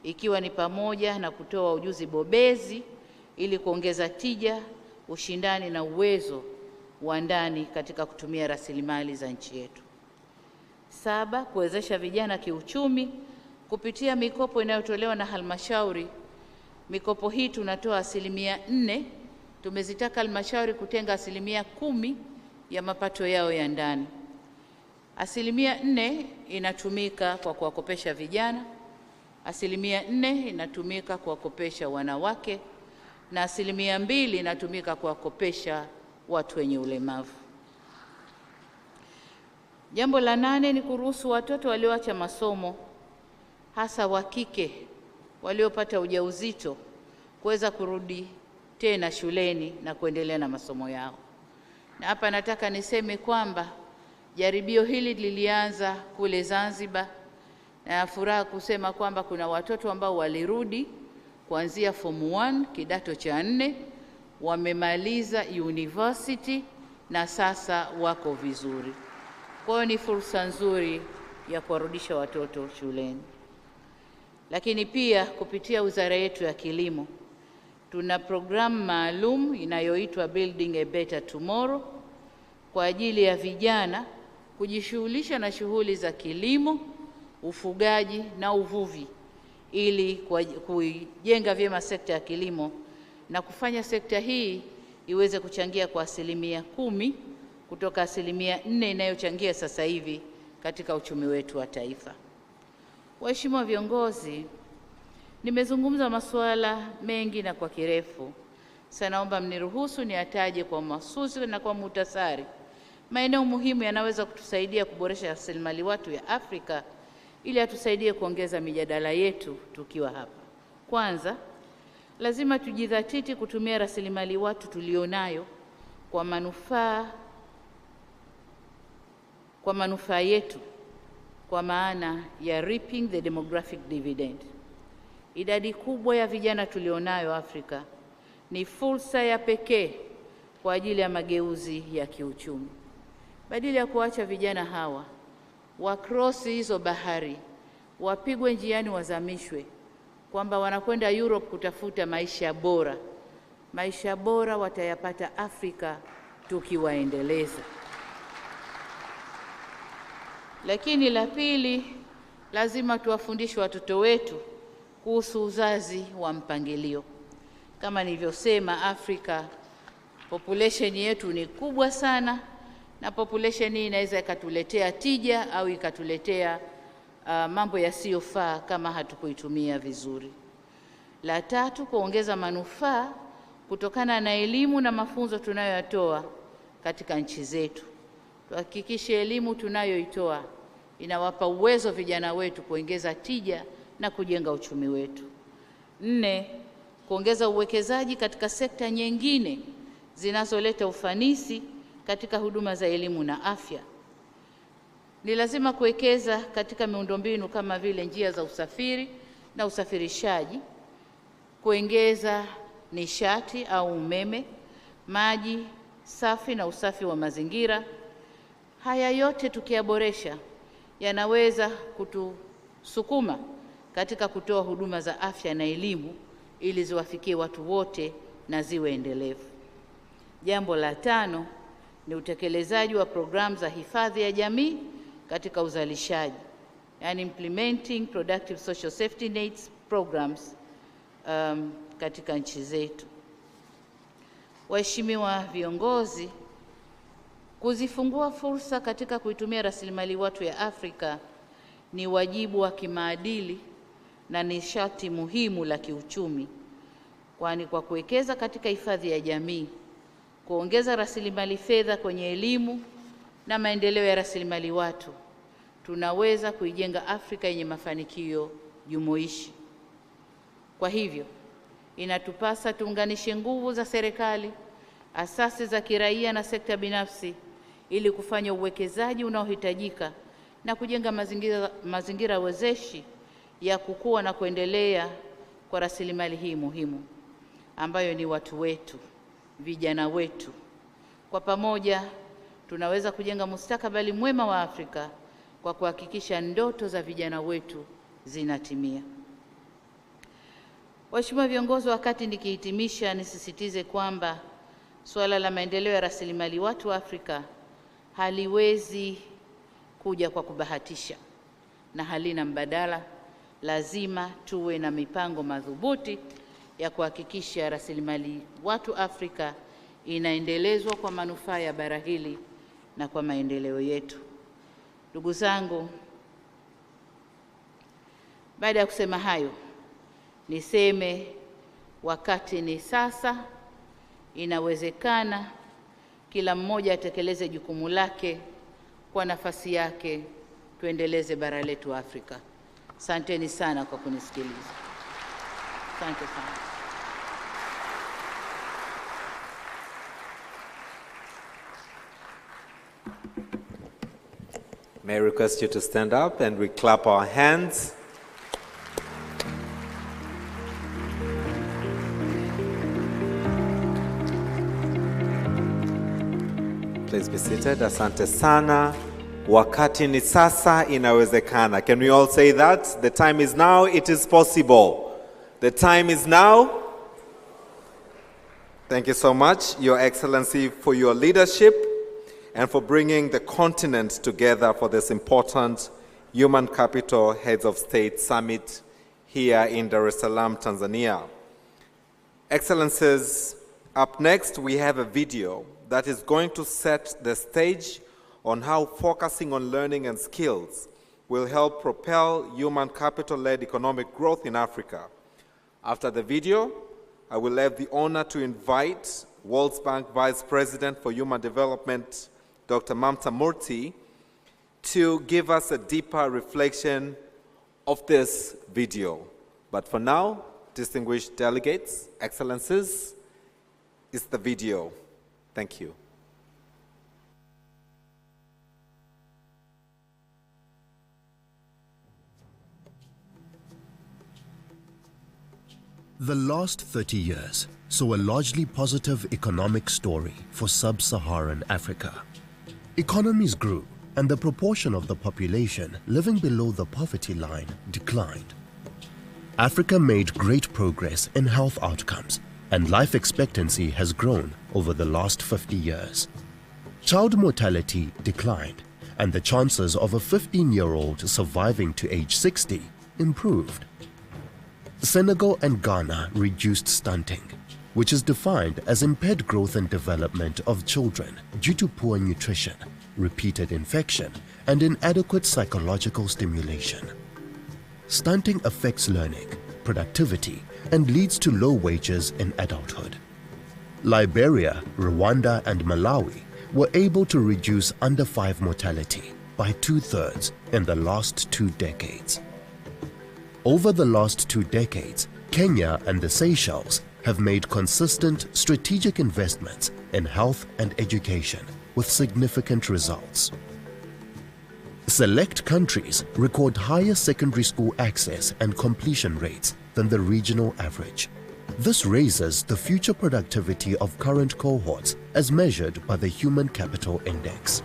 ikiwa ni pamoja na kutoa ujuzi bobezi ili kuongeza tija, ushindani na uwezo wa ndani katika kutumia rasilimali za nchi yetu. 7, kuwezesha vijana kiuchumi kupitia mikopo inayotolewa na halmashauri. Mikopo hii tunatoa 4%, tumezitaka halmashauri kutenga 10% ya mapato yao ya ndani. 4% inatumika kwa kuwakopesha vijana, 4% inatumika kuwakopesha wanawake na 2% inatumika kuwakopesha watu wenye ulemavu. Jambo la 8 ni kuruhusu watoto walioacha masomo, hasa wa kike waliopata ujauzito, kuweza kurudi tena shuleni na kuendelea na masomo yao. Na hapa nataka niseme kwamba jaribio hili lilianza kule Zanzibar, na furaha kusema kwamba kuna watoto ambao walirudi kuanzia form 1 kidato cha 4 wamemaliza university na sasa wako vizuri. Kwa hiyo ni fursa nzuri ya kuwarudisha watoto shuleni. Lakini pia kupitia wizara yetu ya kilimo tuna programu maalum inayoitwa Building a Better Tomorrow kwa ajili ya vijana kujishughulisha na shughuli za kilimo, ufugaji na uvuvi ili kujenga vyema sekta ya kilimo na kufanya sekta hii iweze kuchangia kwa 10% kutoka 4% inayochangia sasa hivi katika uchumi wetu wa taifa. Waheshimiwa viongozi, nimezungumza masuala mengi na kwa kirefu. Sasa naomba mniruhusu niataje kwa mahsusi na kwa muhtasari maeneo muhimu yanaweza kutusaidia kuboresha rasilimali watu ya Afrika ili atusaidie kuongeza mijadala yetu tukiwa hapa. Kwanza, lazima tujidhatiti kutumia rasilimali watu tulionayo kwa manufaa yetu, kwa maana ya reaping the demographic dividend. Idadi kubwa ya vijana tulionayo Afrika ni fursa ya pekee kwa ajili ya mageuzi ya kiuchumi. Badala ya kuacha vijana hawa wakross hizo bahari, wapigwe njiani, wazamishwe kwamba wanakwenda Europe kutafuta maisha bora. Maisha bora watayapata Afrika tukiwaendeleza. Lakini la pili, lazima tuwafundishe watoto wetu kuhusu uzazi wa mpangilio. Kama nilivyosema, Afrika population yetu ni kubwa sana, na population hii inaweza ikatuletea tija au ikatuletea mambo yasiyofaa kama hatukuitumia vizuri. La tatu, kuongeza manufaa kutokana na elimu na mafunzo tunayoyatoa katika nchi zetu. Tuhakikishe elimu tunayoitoa inawapa uwezo vijana wetu kuongeza tija na kujenga uchumi wetu. 4, kuongeza uwekezaji katika sekta nyingine zinazoleta ufanisi katika huduma za elimu na afya. Ni lazima kuwekeza katika miundombinu kama vile njia za usafiri na usafirishaji, kuongeza nishati au umeme, maji safi na usafi wa mazingira. Haya yote tukiyaboresha yanaweza kutusukuma katika kutoa huduma za afya na elimu ili ziwafikie watu wote na ziwe endelevu. Jambo la 5 ni utekelezaji wa programu za hifadhi ya jamii katika uzalishaji, yani implementing productive social safety nets programs katika nchi zetu. Waheshimiwa viongozi, kuzifungua fursa katika kuitumia rasilimali watu ya Afrika ni wajibu wa kimaadili na nishati muhimu la kiuchumi, kwani kwa kuwekeza katika hifadhi ya jamii, kuongeza rasilimali fedha kwenye elimu na maendeleo ya rasilimali watu, tunaweza kuijenga Afrika yenye mafanikio jumuishi. Kwa hivyo, inatupasa tuunganishe nguvu za serikali, asasi za kiraia na sekta binafsi ili kufanya uwekezaji unaohitajika na kujenga mazingira wezeshi ya kukua na kuendelea kwa rasilimali hii muhimu ambayo ni watu wetu, vijana wetu. Kwa pamoja tunaweza kujenga mustakabali mwema wa Afrika kwa kuhakikisha ndoto za vijana wetu zinatimia. Waheshimiwa viongozi, wakati nikihitimisha, nisisitize kwamba suala la maendeleo ya rasilimali watu wa Afrika haliwezi kuja kwa kubahatisha na halina mbadala. Lazima tuwe na mipango madhubuti ya kuhakikisha rasilimali watu Afrika inaendelezwa kwa manufaa ya bara hili na kwa maendeleo yetu. Ndugu zangu, baada ya kusema hayo, niseme wakati ni sasa. Inawezekana kila mmoja atekeleze jukumu lake kwa nafasi yake, tuendeleze bara letu Afrika. Asanteni sana kwa kunisikiliza. Asante sana. May I request you to stand up and we clap our hands. Please be seated. Asante sana. Wakati ni sasa, inawezekana. Can we all say that? The time is now, it is possible. The time is now. Thank you so much, Your Excellency, for your leadership and for bringing the continent together for this important Human Capital Heads of State Summit here in Dar es Salaam, Tanzania. Excellencies, up next we have a video that is going to set the stage on how focusing on learning and skills will help propel human capital-led economic growth in Africa. After the video, I will have the honor to invite World Bank Vice President for Human Development, Dr. Mamta Murthy, to give us a deeper reflection of this video. But for now, distinguished delegates, excellencies, is the video. Thank you. The last 30 years saw a largely positive economic story for sub-Saharan Africa. Economies grew, and the proportion of the population living below the poverty line declined. Africa made great progress in health outcomes, and life expectancy has grown over the last 50 years. Child mortality declined, and the chances of a 15-year-old surviving to age 60 improved. Senegal and Ghana reduced stunting, which is defined as impaired growth and development of children due to poor nutrition, repeated infection, and inadequate psychological stimulation. Stunting affects learning, productivity, and leads to low wages in adulthood. Liberia, Rwanda, and Malawi were able to reduce under 5 mortality by 2/3 in the last 2 decades. Over the last 2 decades, Kenya and the Seychelles have made consistent strategic investments in health and education with significant results. Select countries record higher secondary school access and completion rates than the regional average. This raises the future productivity of current cohorts as measured by the Human Capital Index.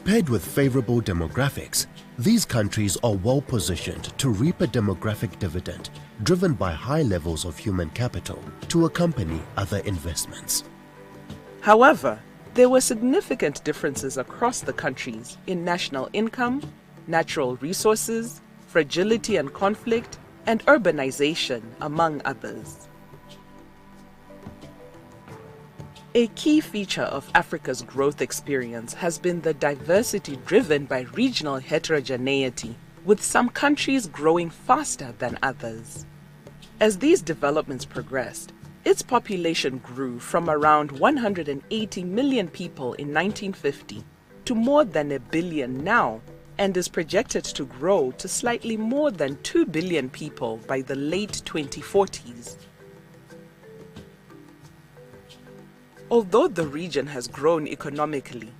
Paired with favorable demographics, these countries are well positioned to reap a demographic dividend driven by high levels of human capital to accompany other investments. However, there were significant differences across the countries in national income, natural resources, fragility and conflict, and urbanization, among others. A key feature of Africa's growth experience has been the diversity driven by regional heterogeneity, with some countries growing faster than others. As these developments progressed, its population grew from around 180 million people in 1950 to more than 1 billion now, and is projected to grow to slightly more than 2 billion people by the late 2040s. Although the region has grown economically,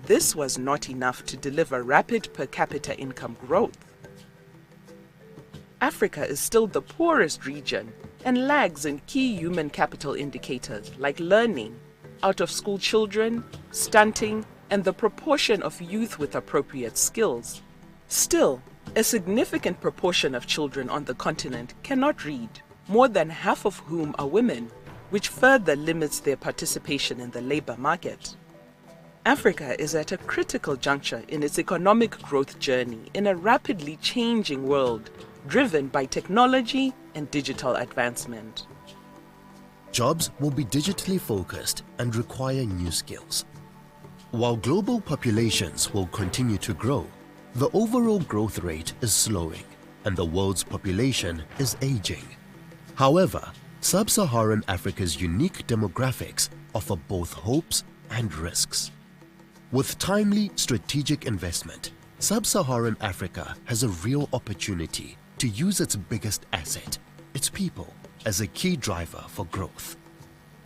this was not enough to deliver rapid per capita income growth. Africa is still the poorest region and lags in key human capital indicators like learning, out-of-school children, stunting, and the proportion of youth with appropriate skills. Still, a significant proportion of children on the continent cannot read, more than half of whom are women, which further limits their participation in the labor market. Africa is at a critical juncture in its economic growth journey in a rapidly changing world, driven by technology and digital advancement. Jobs will be digitally focused and require new skills. While global populations will continue to grow, the overall growth rate is slowing, and the world's population is aging. However, Sub-Saharan Africa's unique demographics offer both hopes and risks. With timely strategic investment, Sub-Saharan Africa has a real opportunity to use its biggest asset, its people, as a key driver for growth.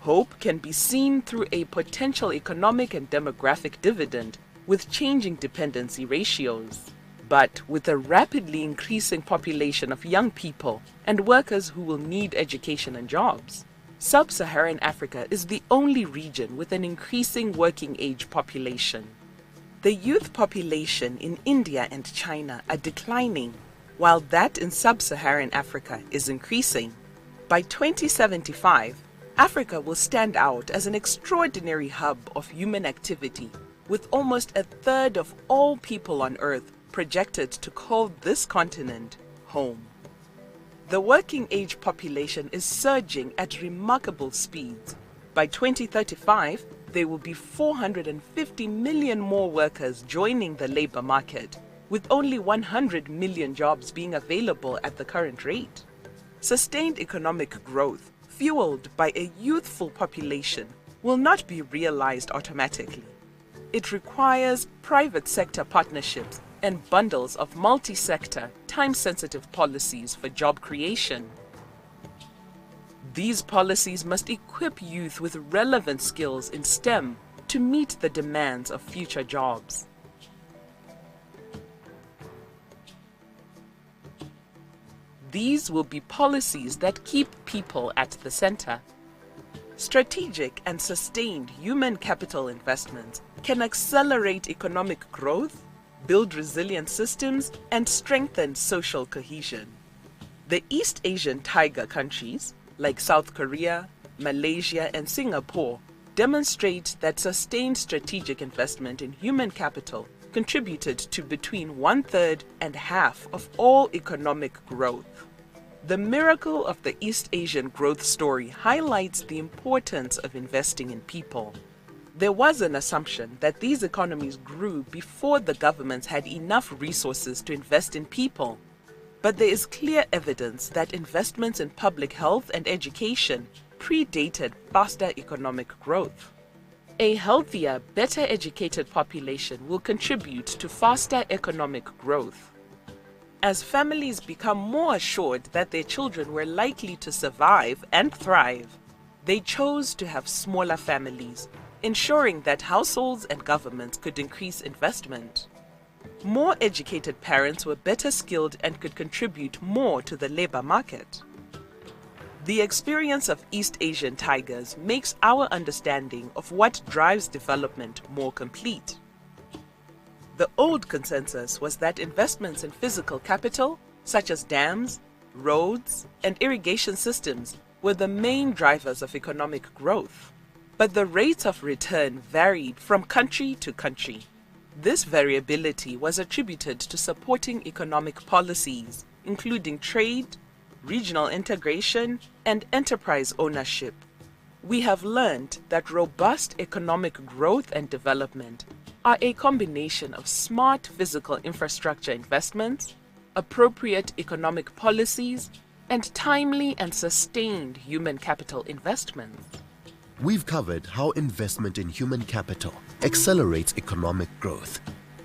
Hope can be seen through a potential economic and demographic dividend with changing dependency ratios. But with a rapidly increasing population of young people and workers who will need education and jobs, Sub-Saharan Africa is the only region with an increasing working age population. The youth population in India and China are declining, while that in Sub-Saharan Africa is increasing. By 2075, Africa will stand out as an extraordinary hub of human activity, with almost a third of all people on Earth projected to call this continent home. The working age population is surging at remarkable speeds. By 2035, there will be 450 million more workers joining the labor market, with only 100 million jobs being available at the current rate. Sustained economic growth, fueled by a youthful population, will not be realized automatically. It requires private sector partnerships and bundles of multi-sector, time-sensitive policies for job creation. These policies must equip youth with relevant skills in STEM to meet the demands of future jobs. These will be policies that keep people at the center. Strategic and sustained human capital investments can accelerate economic growth, build resilient systems, and strengthen social cohesion. The East Asian tiger countries, like South Korea, Malaysia, and Singapore, demonstrate that sustained strategic investment in human capital contributed to between 1/3 and half of all economic growth. The miracle of the East Asian growth story highlights the importance of investing in people. There was an assumption that these economies grew before the governments had enough resources to invest in people. But there is clear evidence that investments in public health and education predated faster economic growth. A healthier, better educated population will contribute to faster economic growth. As families become more assured that their children were likely to survive and thrive, they chose to have smaller families, ensuring that households and governments could increase investment. More educated parents were better skilled and could contribute more to the labor market. The experience of East Asian tigers makes our understanding of what drives development more complete. The old consensus was that investments in physical capital, such as dams, roads, and irrigation systems, were the main drivers of economic growth. But the rates of return varied from country to country. This variability was attributed to supporting economic policies, including trade, regional integration, and enterprise ownership. We have learned that robust economic growth and development are a combination of smart physical infrastructure investments, appropriate economic policies, and timely and sustained human capital investments. We've covered how investment in human capital accelerates economic growth.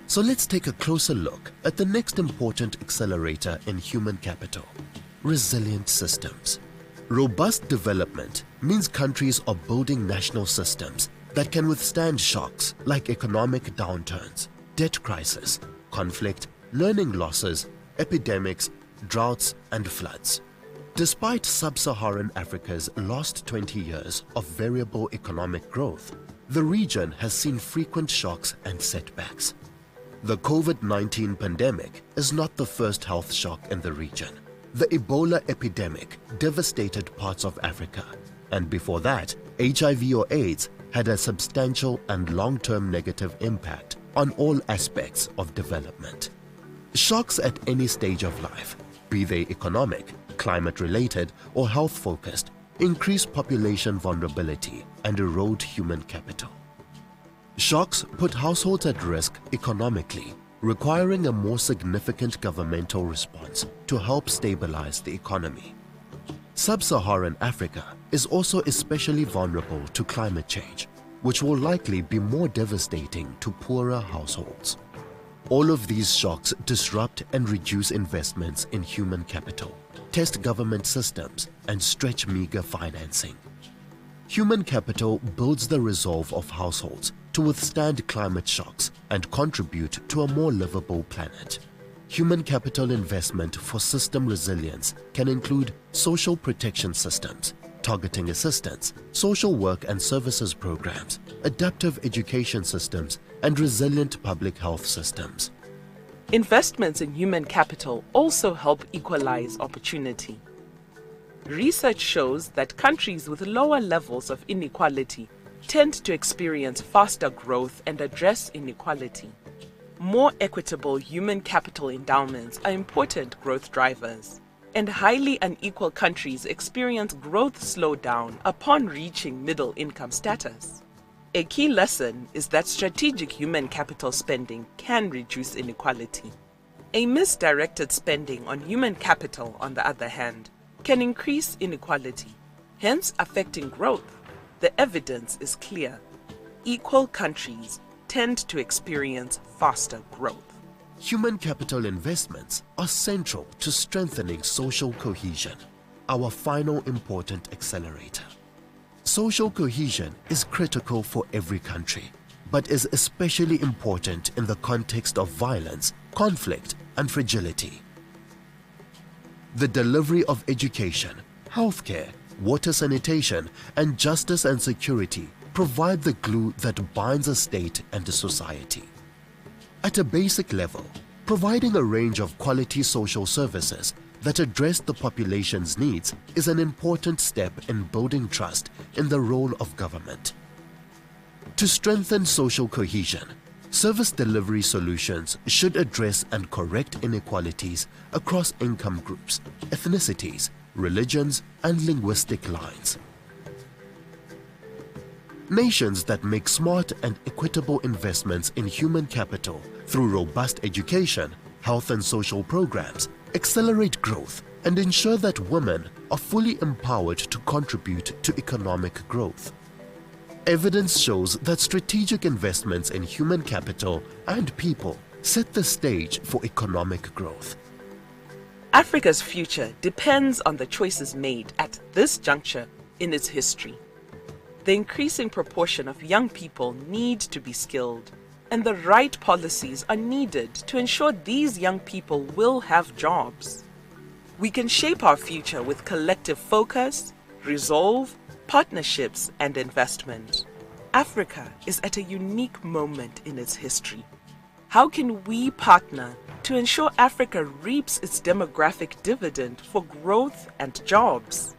So let's take a closer look at the next important accelerator in human capital: resilient systems. Robust development means countries are building national systems that can withstand shocks like economic downturns, debt crisis, conflict, learning losses, epidemics, droughts, and floods. Despite sub-Saharan Africa's last 20 years of variable economic growth, the region has seen frequent shocks and setbacks. The COVID-19 pandemic is not the first health shock in the region. The Ebola epidemic devastated parts of Africa, and before that, HIV or AIDS had a substantial and long-term negative impact on all aspects of development. Shocks at any stage of life, be they economic, climate-related, or health-focused, increase population vulnerability and erode human capital. Shocks put households at risk economically, requiring a more significant governmental response to help stabilize the economy. Sub-Saharan Africa is also especially vulnerable to climate change, which will likely be more devastating to poorer households. All of these shocks disrupt and reduce investments in human capital, test government systems, and stretch meager financing. Human capital builds the resolve of households to withstand climate shocks and contribute to a more livable planet. Human capital investment for system resilience can include social protection systems, targeting assistance, social work and services programs, adaptive education systems, and resilient public health systems. Investments in human capital also help equalize opportunity. Research shows that countries with lower levels of inequality tend to experience faster growth and address inequality. More equitable human capital endowments are important growth drivers, and highly unequal countries experience growth slowdown upon reaching middle income status. A key lesson is that strategic human capital spending can reduce inequality. A misdirected spending on human capital, on the other hand, can increase inequality, hence affecting growth. The evidence is clear. Equal countries tend to experience faster growth. Human capital investments are central to strengthening social cohesion, our final important accelerator. Social cohesion is critical for every country, but is especially important in the context of violence, conflict, and fragility. The delivery of education, healthcare, water sanitation, and justice and security provide the glue that binds a state and a society. At a basic level, providing a range of quality social services that address the population's needs is an important step in building trust in the role of government. To strengthen social cohesion, service delivery solutions should address and correct inequalities across income groups, ethnicities, religions, and linguistic lines. Nations that make smart and equitable investments in human capital through robust education, health and social programs accelerate growth and ensure that women are fully empowered to contribute to economic growth. Evidence shows that strategic investments in human capital and people set the stage for economic growth. Africa's future depends on the choices made at this juncture in its history. The increasing proportion of young people need to be skilled, and the right policies are needed to ensure these young people will have jobs. We can shape our future with collective focus, resolve, partnerships, and investment. Africa is at a unique moment in its history. How can we partner to ensure Africa reaps its demographic dividend for growth and jobs?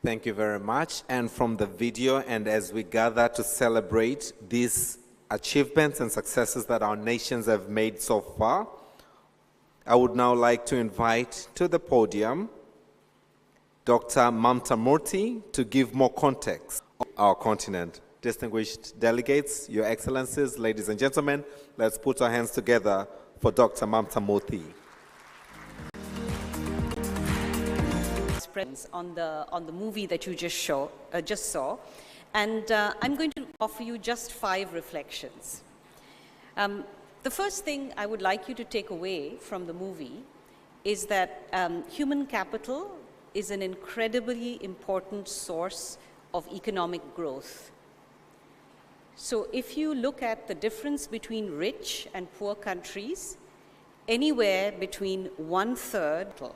Thank you very much. And from the video, and as we gather to celebrate these achievements and successes that our nations have made so far, I would now like to invite to the podium Dr. Mamta Murthy to give more context on our continent. Distinguished delegates, Your Excellencies, ladies and gentlemen, let's put our hands together for Dr. Mamta Murthy. On the movie that you just saw, and I'm going to offer you just 5 reflections. The first thing I would like you to take away from the movie is that human capital is an incredibly important source of economic growth. So if you look at the difference between rich and poor countries, anywhere between 1/3.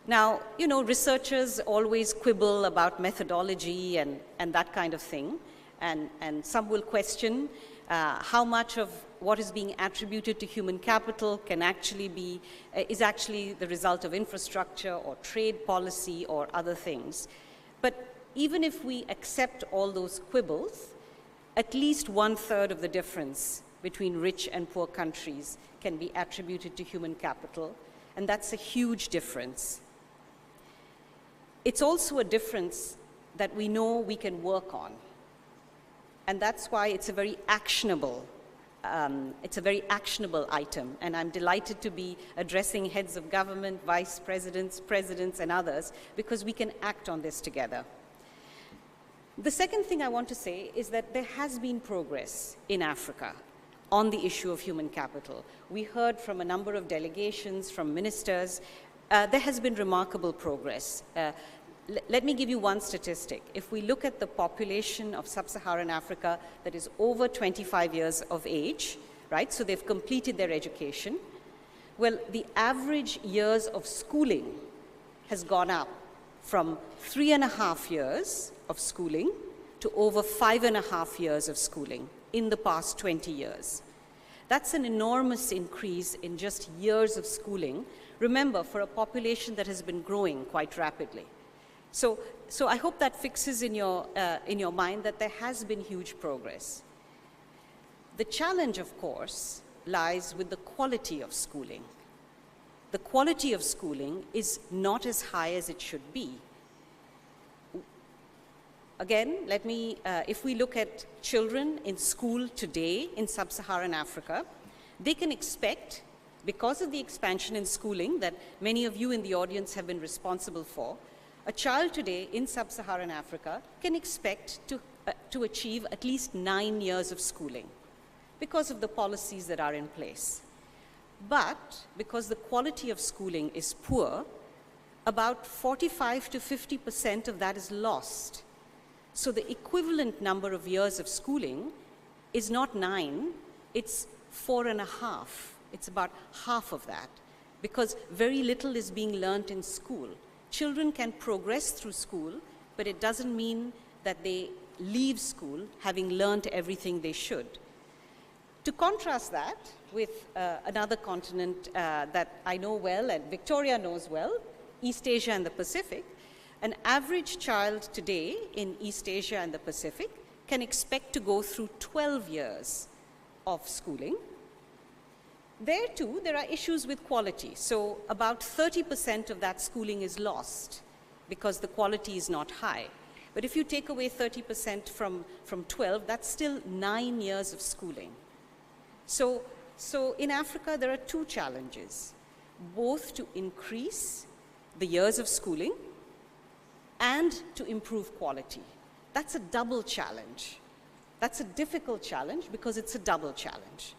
Now, you know, researchers always quibble about methodology and that kind of thing, and some will question how much of what is being attributed to human capital can actually be, is actually the result of infrastructure or trade policy or other things. But even if we accept all those quibbles, at least 1/3 of the difference between rich and poor countries can be attributed to human capital, and that's a huge difference. It's also a difference that we know we can work on. And that's why it's a very actionable item. And I'm delighted to be addressing heads of government, vice presidents, presidents, and others, because we can act on this together. The second thing I want to say is that there has been progress in Africa on the issue of human capital. We heard from a number of delegations, from ministers, there has been remarkable progress. Let me give you one statistic. If we look at the population of sub-Saharan Africa that is over 25 years of age, right, so they've completed their education, well, the average years of schooling has gone up from 3.5 years of schooling to over 5.5 years of schooling in the past 20 years. That's an enormous increase in just years of schooling. Remember, for a population that has been growing quite rapidly. So I hope that fixes in your mind that there has been huge progress. The challenge, of course, lies with the quality of schooling. The quality of schooling is not as high as it should be. Again, if we look at children in school today in sub-Saharan Africa, they can expect, because of the expansion in schooling that many of you in the audience have been responsible for, a child today in sub-Saharan Africa can expect to achieve at least 9 years of schooling because of the policies that are in place. But because the quality of schooling is poor, about 45 to 50% of that is lost. So the equivalent number of years of schooling is not 9, it's 4.5. It's about half of that, because very little is being learned in school. Children can progress through school, but it doesn't mean that they leave school having learned everything they should. To contrast that with another continent that I know well and Victoria knows well, East Asia and the Pacific, an average child today in East Asia and the Pacific can expect to go through 12 years of schooling. There too, there are issues with quality. So about 30% of that schooling is lost because the quality is not high. But if you take away 30% from 12, that's still 9 years of schooling. So in Africa, there are two challenges, both to increase the years of schooling and to improve quality. That's a double challenge. That's a difficult challenge because it's a double challenge.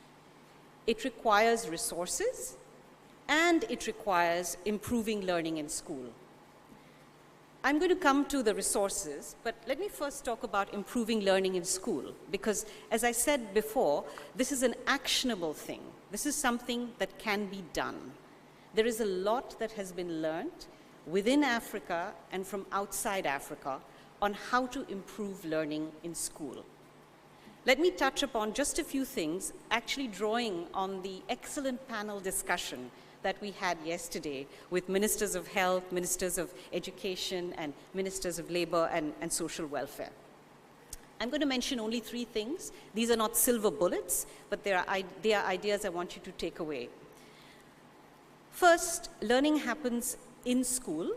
It requires resources and it requires improving learning in school. I'm going to come to the resources, but let me first talk about improving learning in school, because as I said before, this is an actionable thing. This is something that can be done. There is a lot that has been learned within Africa and from outside Africa on how to improve learning in school. Let me touch upon just a few things, actually drawing on the excellent panel discussion that we had yesterday with ministers of health, ministers of education, and ministers of labor and social welfare. I'm going to mention only 3 things. These are not silver bullets, but they are ideas I want you to take away. First, learning happens in school,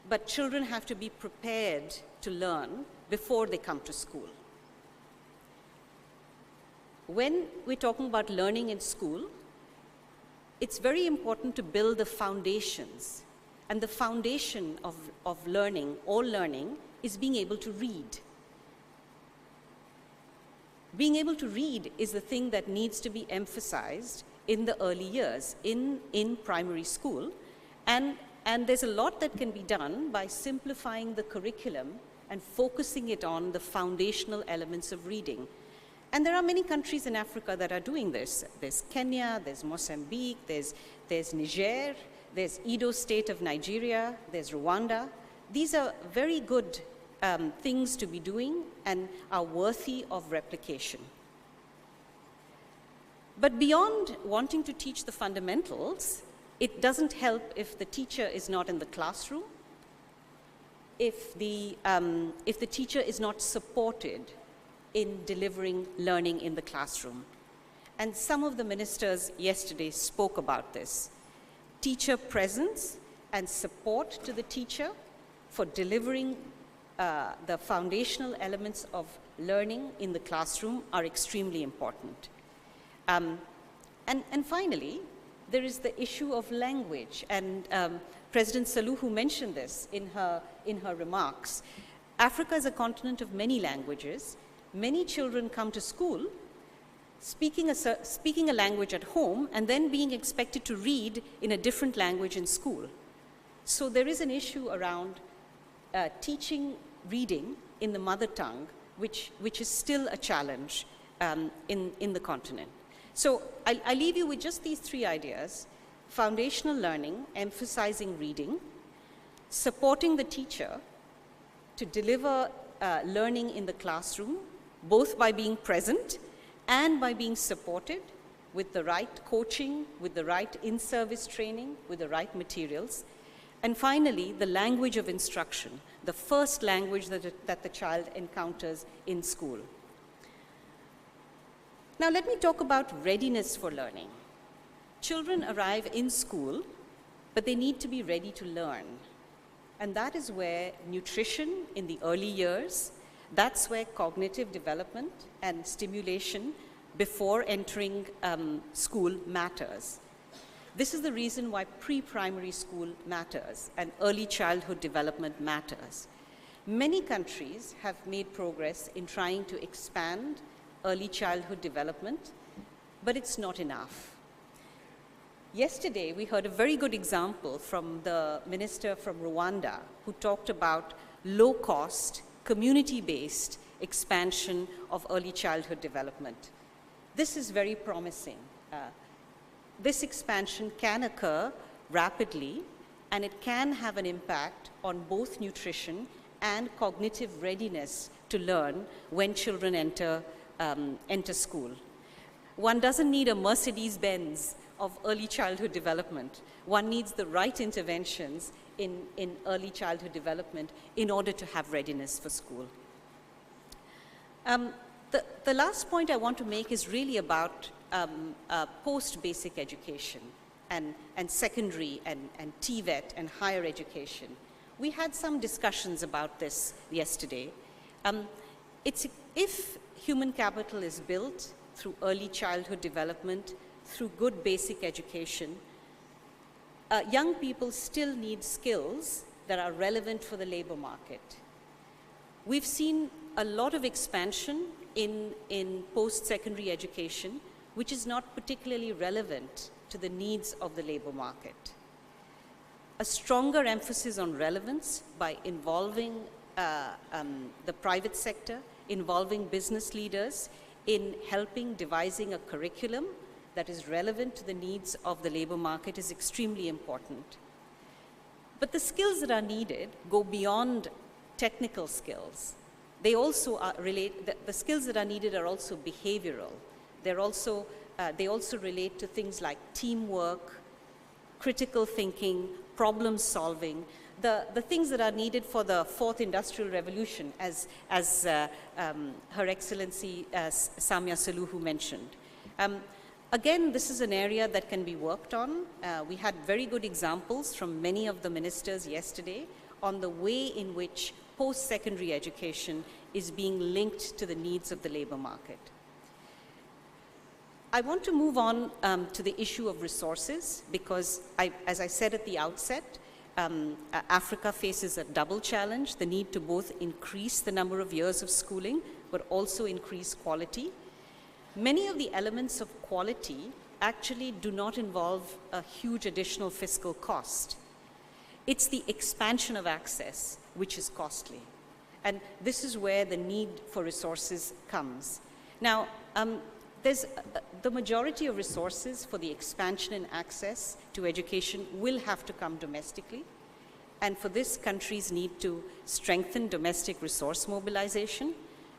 but children have to be prepared to learn before they come to school. When we're talking about learning in school, it's very important to build the foundations. And the foundation of learning, all learning, is being able to read. Being able to read is the thing that needs to be emphasized in the early years, in primary school. And there's a lot that can be done by simplifying the curriculum and focusing it on the foundational elements of reading. And there are many countries in Africa that are doing this. There's Kenya, there's Mozambique, there's Niger, there's Edo State of Nigeria, there's Rwanda. These are very good things to be doing and are worthy of replication. But beyond wanting to teach the fundamentals, it doesn't help if the teacher is not in the classroom, if the teacher is not supported in delivering learning in the classroom. And some of the ministers yesterday spoke about this. Teacher presence and support to the teacher for delivering the foundational elements of learning in the classroom are extremely important. And finally, there is the issue of language, and President Suluhu mentioned this in her remarks. Africa is a continent of many languages. Many children come to school speaking a language at home and then being expected to read in a different language in school. So there is an issue around teaching reading in the mother tongue, which is still a challenge in the continent. So I leave you with just these three ideas: foundational learning, emphasizing reading, supporting the teacher to deliver learning in the classroom, both by being present and by being supported with the right coaching, with the right in-service training, with the right materials. And finally, the language of instruction, the first language that the child encounters in school. Now let me talk about readiness for learning. Children arrive in school, but they need to be ready to learn. And that is where nutrition in the early years, that's where cognitive development and stimulation before entering school matters. This is the reason why pre-primary school matters and early childhood development matters. Many countries have made progress in trying to expand early childhood development, but it's not enough. Yesterday, we heard a very good example from the minister from Rwanda, who talked about low-cost, community-based expansion of early childhood development. This is very promising. This expansion can occur rapidly, and it can have an impact on both nutrition and cognitive readiness to learn when children enter school. One doesn't need a Mercedes-Benz of early childhood development. One needs the right interventions in early childhood development in order to have readiness for school. The last point I want to make is really about post-basic education and secondary and TVET and higher education. We had some discussions about this yesterday. If human capital is built through early childhood development, through good basic education, young people still need skills that are relevant for the labor market. We've seen a lot of expansion in post-secondary education, which is not particularly relevant to the needs of the labor market. A stronger emphasis on relevance by involving the private sector, involving business leaders in helping devising a curriculum that is relevant to the needs of the labor market is extremely important. But the skills that are needed go beyond technical skills. They also the skills that are needed are also behavioral. They also relate to things like teamwork, critical thinking, problem solving, the things that are needed for the fourth industrial revolution, as Her Excellency Samia Suluhu mentioned. Again, this is an area that can be worked on. We had very good examples from many of the ministers yesterday on the way in which post-secondary education is being linked to the needs of the labor market. I want to move on to the issue of resources because, as I said at the outset, Africa faces a double challenge, the need to both increase the number of years of schooling, but also increase quality. Many of the elements of quality actually do not involve a huge additional fiscal cost. It's the expansion of access which is costly. And this is where the need for resources comes. Now, the majority of resources for the expansion and access to education will have to come domestically. And for this, countries need to strengthen domestic resource mobilization,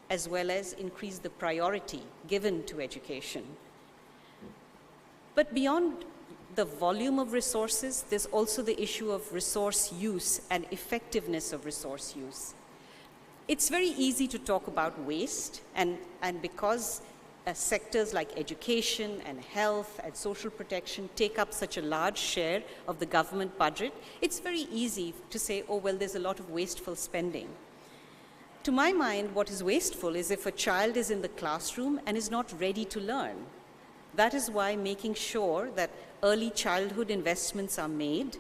as well as increase the priority given to education. But beyond the volume of resources, there's also the issue of resource use and effectiveness of resource use. It's very easy to talk about waste, and because sectors like education and health and social protection take up such a large share of the government budget, it's very easy to say, oh, well, there's a lot of wasteful spending. To my mind, what is wasteful is if a child is in the classroom and is not ready to learn. That is why making sure that early childhood investments are made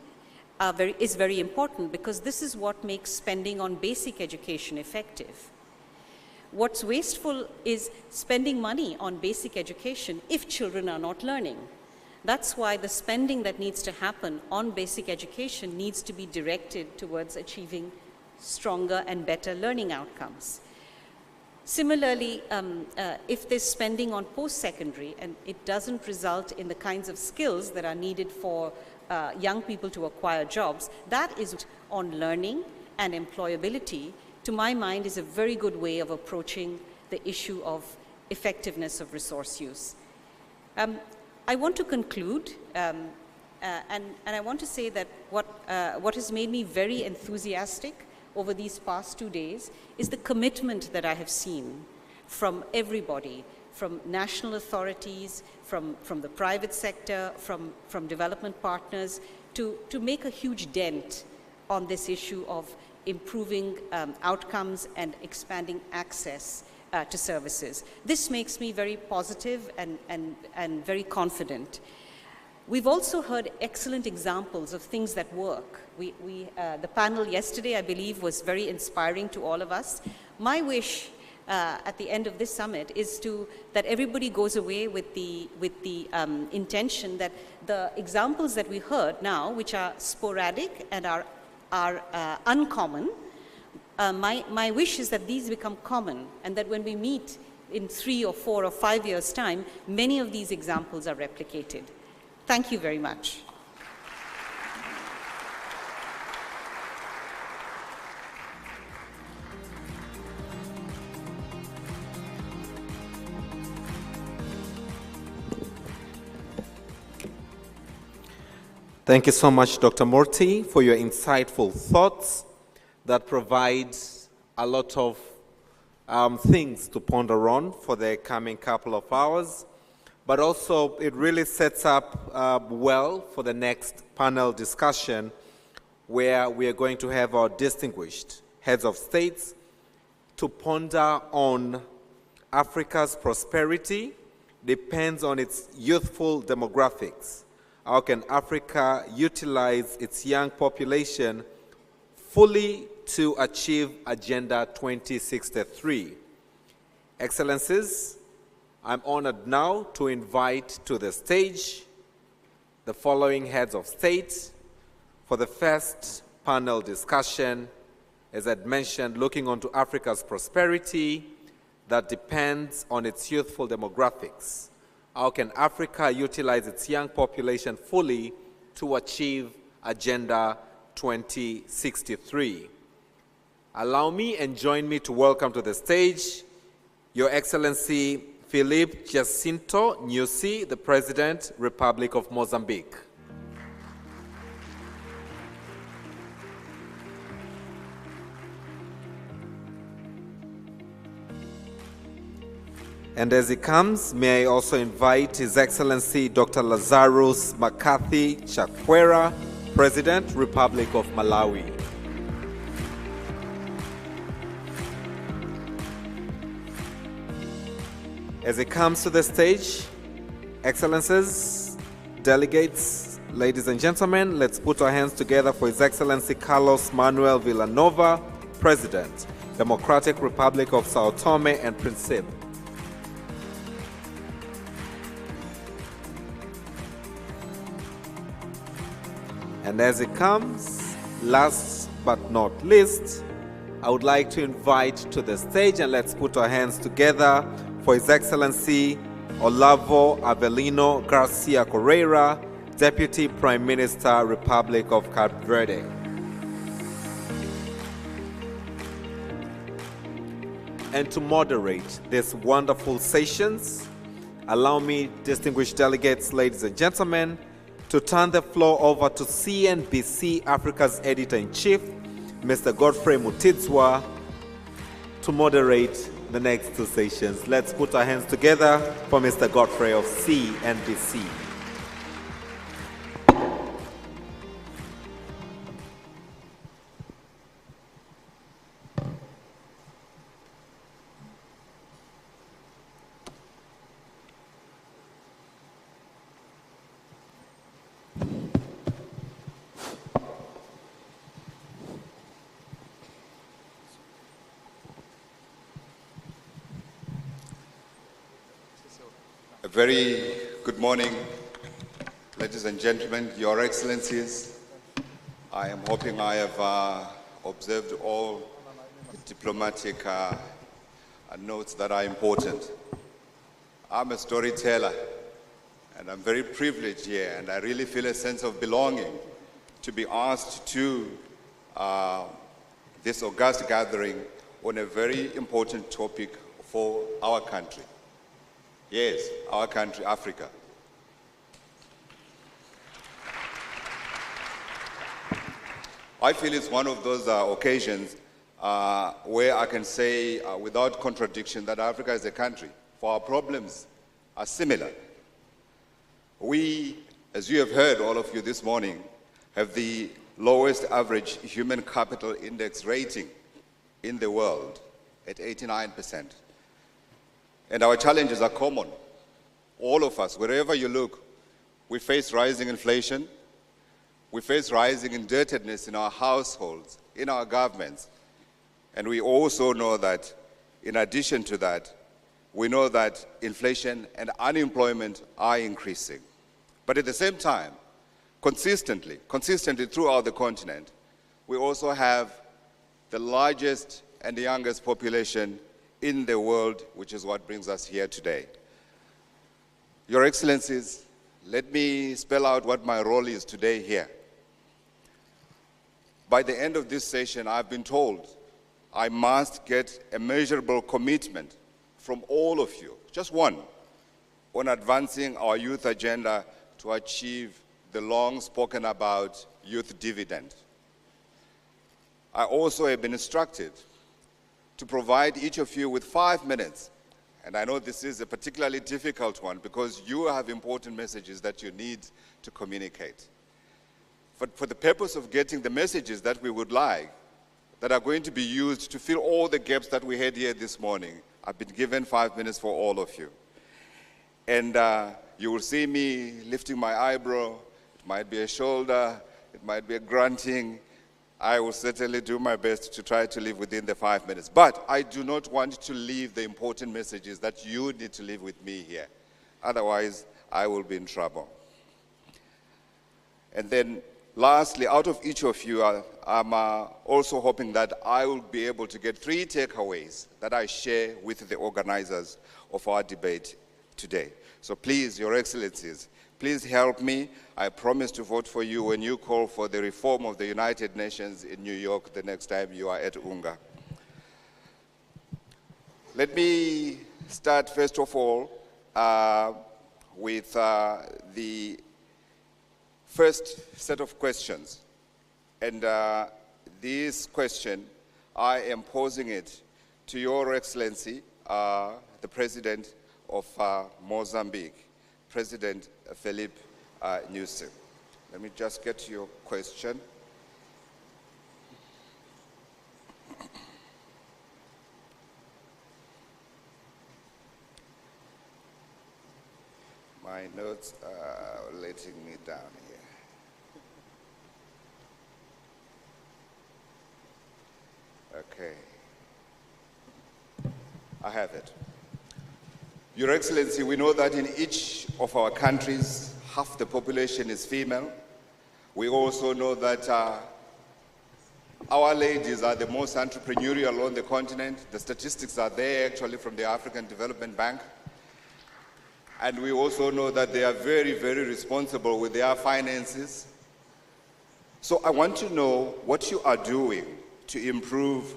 is very important, because this is what makes spending on basic education effective. What's wasteful is spending money on basic education if children are not learning. That's why the spending that needs to happen on basic education needs to be directed towards achieving stronger and better learning outcomes. Similarly, if there's spending on post-secondary and it doesn't result in the kinds of skills that are needed for young people to acquire jobs, that is on learning and employability, to my mind, is a very good way of approaching the issue of effectiveness of resource use. I want to conclude, and I want to say that what has made me very enthusiastic over these past 2 days is the commitment that I have seen from everybody, from national authorities, from the private sector, from development partners, to make a huge dent on this issue of improving outcomes and expanding access to services. This makes me very positive and very confident. We've also heard excellent examples of things that work. The panel yesterday, I believe, was very inspiring to all of us. My wish at the end of this summit is that everybody goes away with the intention that the examples that we heard now, which are sporadic and are uncommon, my wish is that these become common, and that when we meet in 3 or 4 or 5 years' time, many of these examples are replicated. Thank you very much. Thank you so much, Dr. Murthy, for your insightful thoughts that provide a lot of things to ponder on for the coming couple of hours. But also, it really sets up well for the next panel discussion, where we are going to have our distinguished heads of states to ponder on Africa's prosperity depends on its youthful demographics. How can Africa utilize its young population fully to achieve Agenda 2063? Excellencies, I'm honored now to invite to the stage the following heads of state for the first panel discussion, as I'd mentioned, looking onto Africa's prosperity that depends on its youthful demographics. How can Africa utilize its young population fully to achieve Agenda 2063? Allow me and join me to welcome to the stage Your Excellency Philippe Jacinto Nyusi, the President, Republic of Mozambique. And as he comes, may I also invite His Excellency Dr. Lazarus McCarthy Chakwera, President, Republic of Malawi. As he comes to the stage, Excellencies, delegates, ladies and gentlemen, let's put our hands together for His Excellency Carlos Manuel Villanova, President, Democratic Republic of Sao Tome and Principe. And as it comes, last but not least, I would like to invite to the stage, and let's put our hands together for His Excellency Olavo Avelino Garcia Correira, Deputy Prime Minister, Republic of Cape Verde. And to moderate these wonderful sessions, allow me, distinguished delegates, ladies and gentlemen, to turn the floor over to CNBC Africa's Editor-in-Chief, Mr. Godfrey Mutitswa, to moderate the next two sessions. Let's put our hands together for Mr. Godfrey of CNBC. A very good morning Ladies and gentlemen, Your Excellencies, I am hoping I have observed all diplomatic notes that are important. I'm a storyteller, and I'm very privileged here, and I really feel a sense of belonging to be asked to this august gathering on a very important topic for our country. Yes, our country, Africa. I feel it's one of those occasions where I can say without contradiction that Africa is a country, for our problems are similar. We, as you have heard, all of you this morning, have the lowest average human capital index rating in the world at 89%. And our challenges are common. All of us, wherever you look, we face rising inflation, we face rising indebtedness in our households, in our governments. And we also know that, in addition to that, we know that inflation and unemployment are increasing. But at the same time, consistently throughout the continent, we also have the largest and the youngest population in the world, which is what brings us here today. Your Excellencies, let me spell out what my role is today here. By the end of this session, I've been told I must get a measurable commitment from all of you, just one, on advancing our youth agenda to achieve the long spoken about youth dividend. I also have been instructed to provide each of you with 5 minutes. And I know this is a particularly difficult one because you have important messages that you need to communicate. But for the purpose of getting the messages that we would like, that are going to be used to fill all the gaps that we had here this morning, I've been given 5 minutes for all of you. And you will see me lifting my eyebrow. It might be a shoulder, it might be a grunting. I will certainly do my best to try to live within the 5 minutes. But I do not want to leave the important messages that you need to leave with me here. Otherwise, I will be in trouble. And then, lastly, out of each of you, I'm also hoping that I will be able to get 3 takeaways that I share with the organizers of our debate today. So please, Your Excellencies, please help me. I promise to vote for you when you call for the reform of the United Nations in New York the next time you are at UNGA. Let me start, first of all, with the first set of questions. And this question, I am posing it to Your Excellency, the President of Mozambique, President Filipe Nyusi. Let me just get to your question. My notes are letting me down here. Okay. I have it. Your Excellency, we know that in each of our countries, half the population is female. We also know that our ladies are the most entrepreneurial on the continent. The statistics are there actually from the African Development Bank. And we also know that they are very, very responsible with their finances. So I want to know what you are doing to improve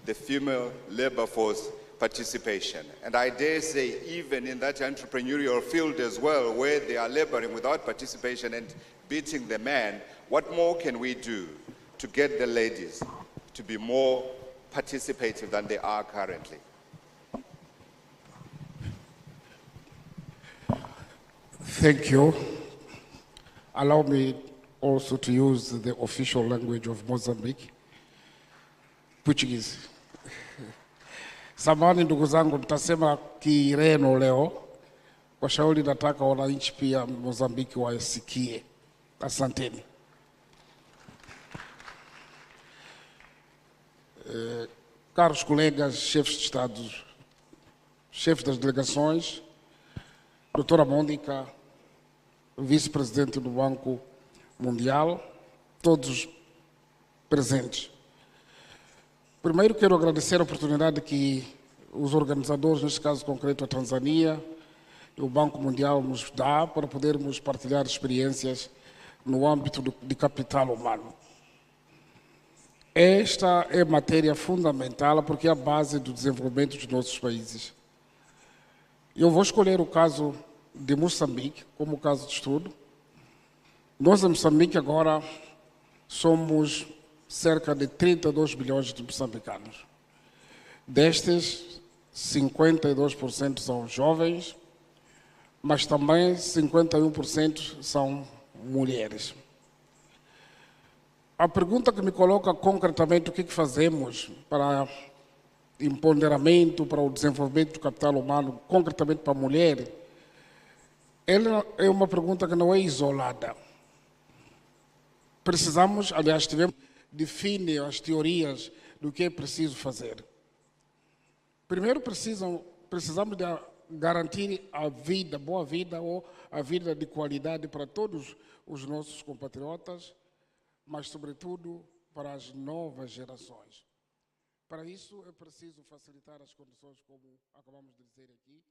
the female labor force participation. And I dare say even in that entrepreneurial field as well, where they are laboring without participation and beating the man, what more can we do to get the ladies to be more participative than they are currently? Thank you. Allow me also to use the official language of Mozambique, Portuguese. Samahani ndugu zangu, nitasema Kireno leo. Kwa shauri nataka wananchi pia Mozambiki wasikie. Asanteni. Caros colegas, chefes de Estado, chefes das delegações, doutora Mônica, vice-presidente do Banco Mundial, todos os presentes. Primeiro, quero agradecer a oportunidade que os organizadores, neste caso concreto a Tanzania e o Banco Mundial, nos dá para podermos partilhar experiências no âmbito de capital humano. Esta é matéria fundamental porque é a base do desenvolvimento dos nossos países. Eu vou escolher o caso de Moçambique como caso de estudo. Nós, em Moçambique, agora somos cerca de 32 bilhões de moçambicanos. Destes, 52% são jovens, mas também 51% são mulheres. A pergunta que me coloca concretamente o que fazemos para empoderamento, para o desenvolvimento do capital humano, concretamente para a mulher, ela é uma pergunta que não é isolada. Precisamos, aliás, define as teorias do que é preciso fazer. Primeiro, precisamos de garantir a vida, boa vida ou a vida de qualidade para todos os nossos compatriotas, mas, sobretudo, para as novas gerações. Para isso, é preciso facilitar as condições, como acabamos de dizer aqui,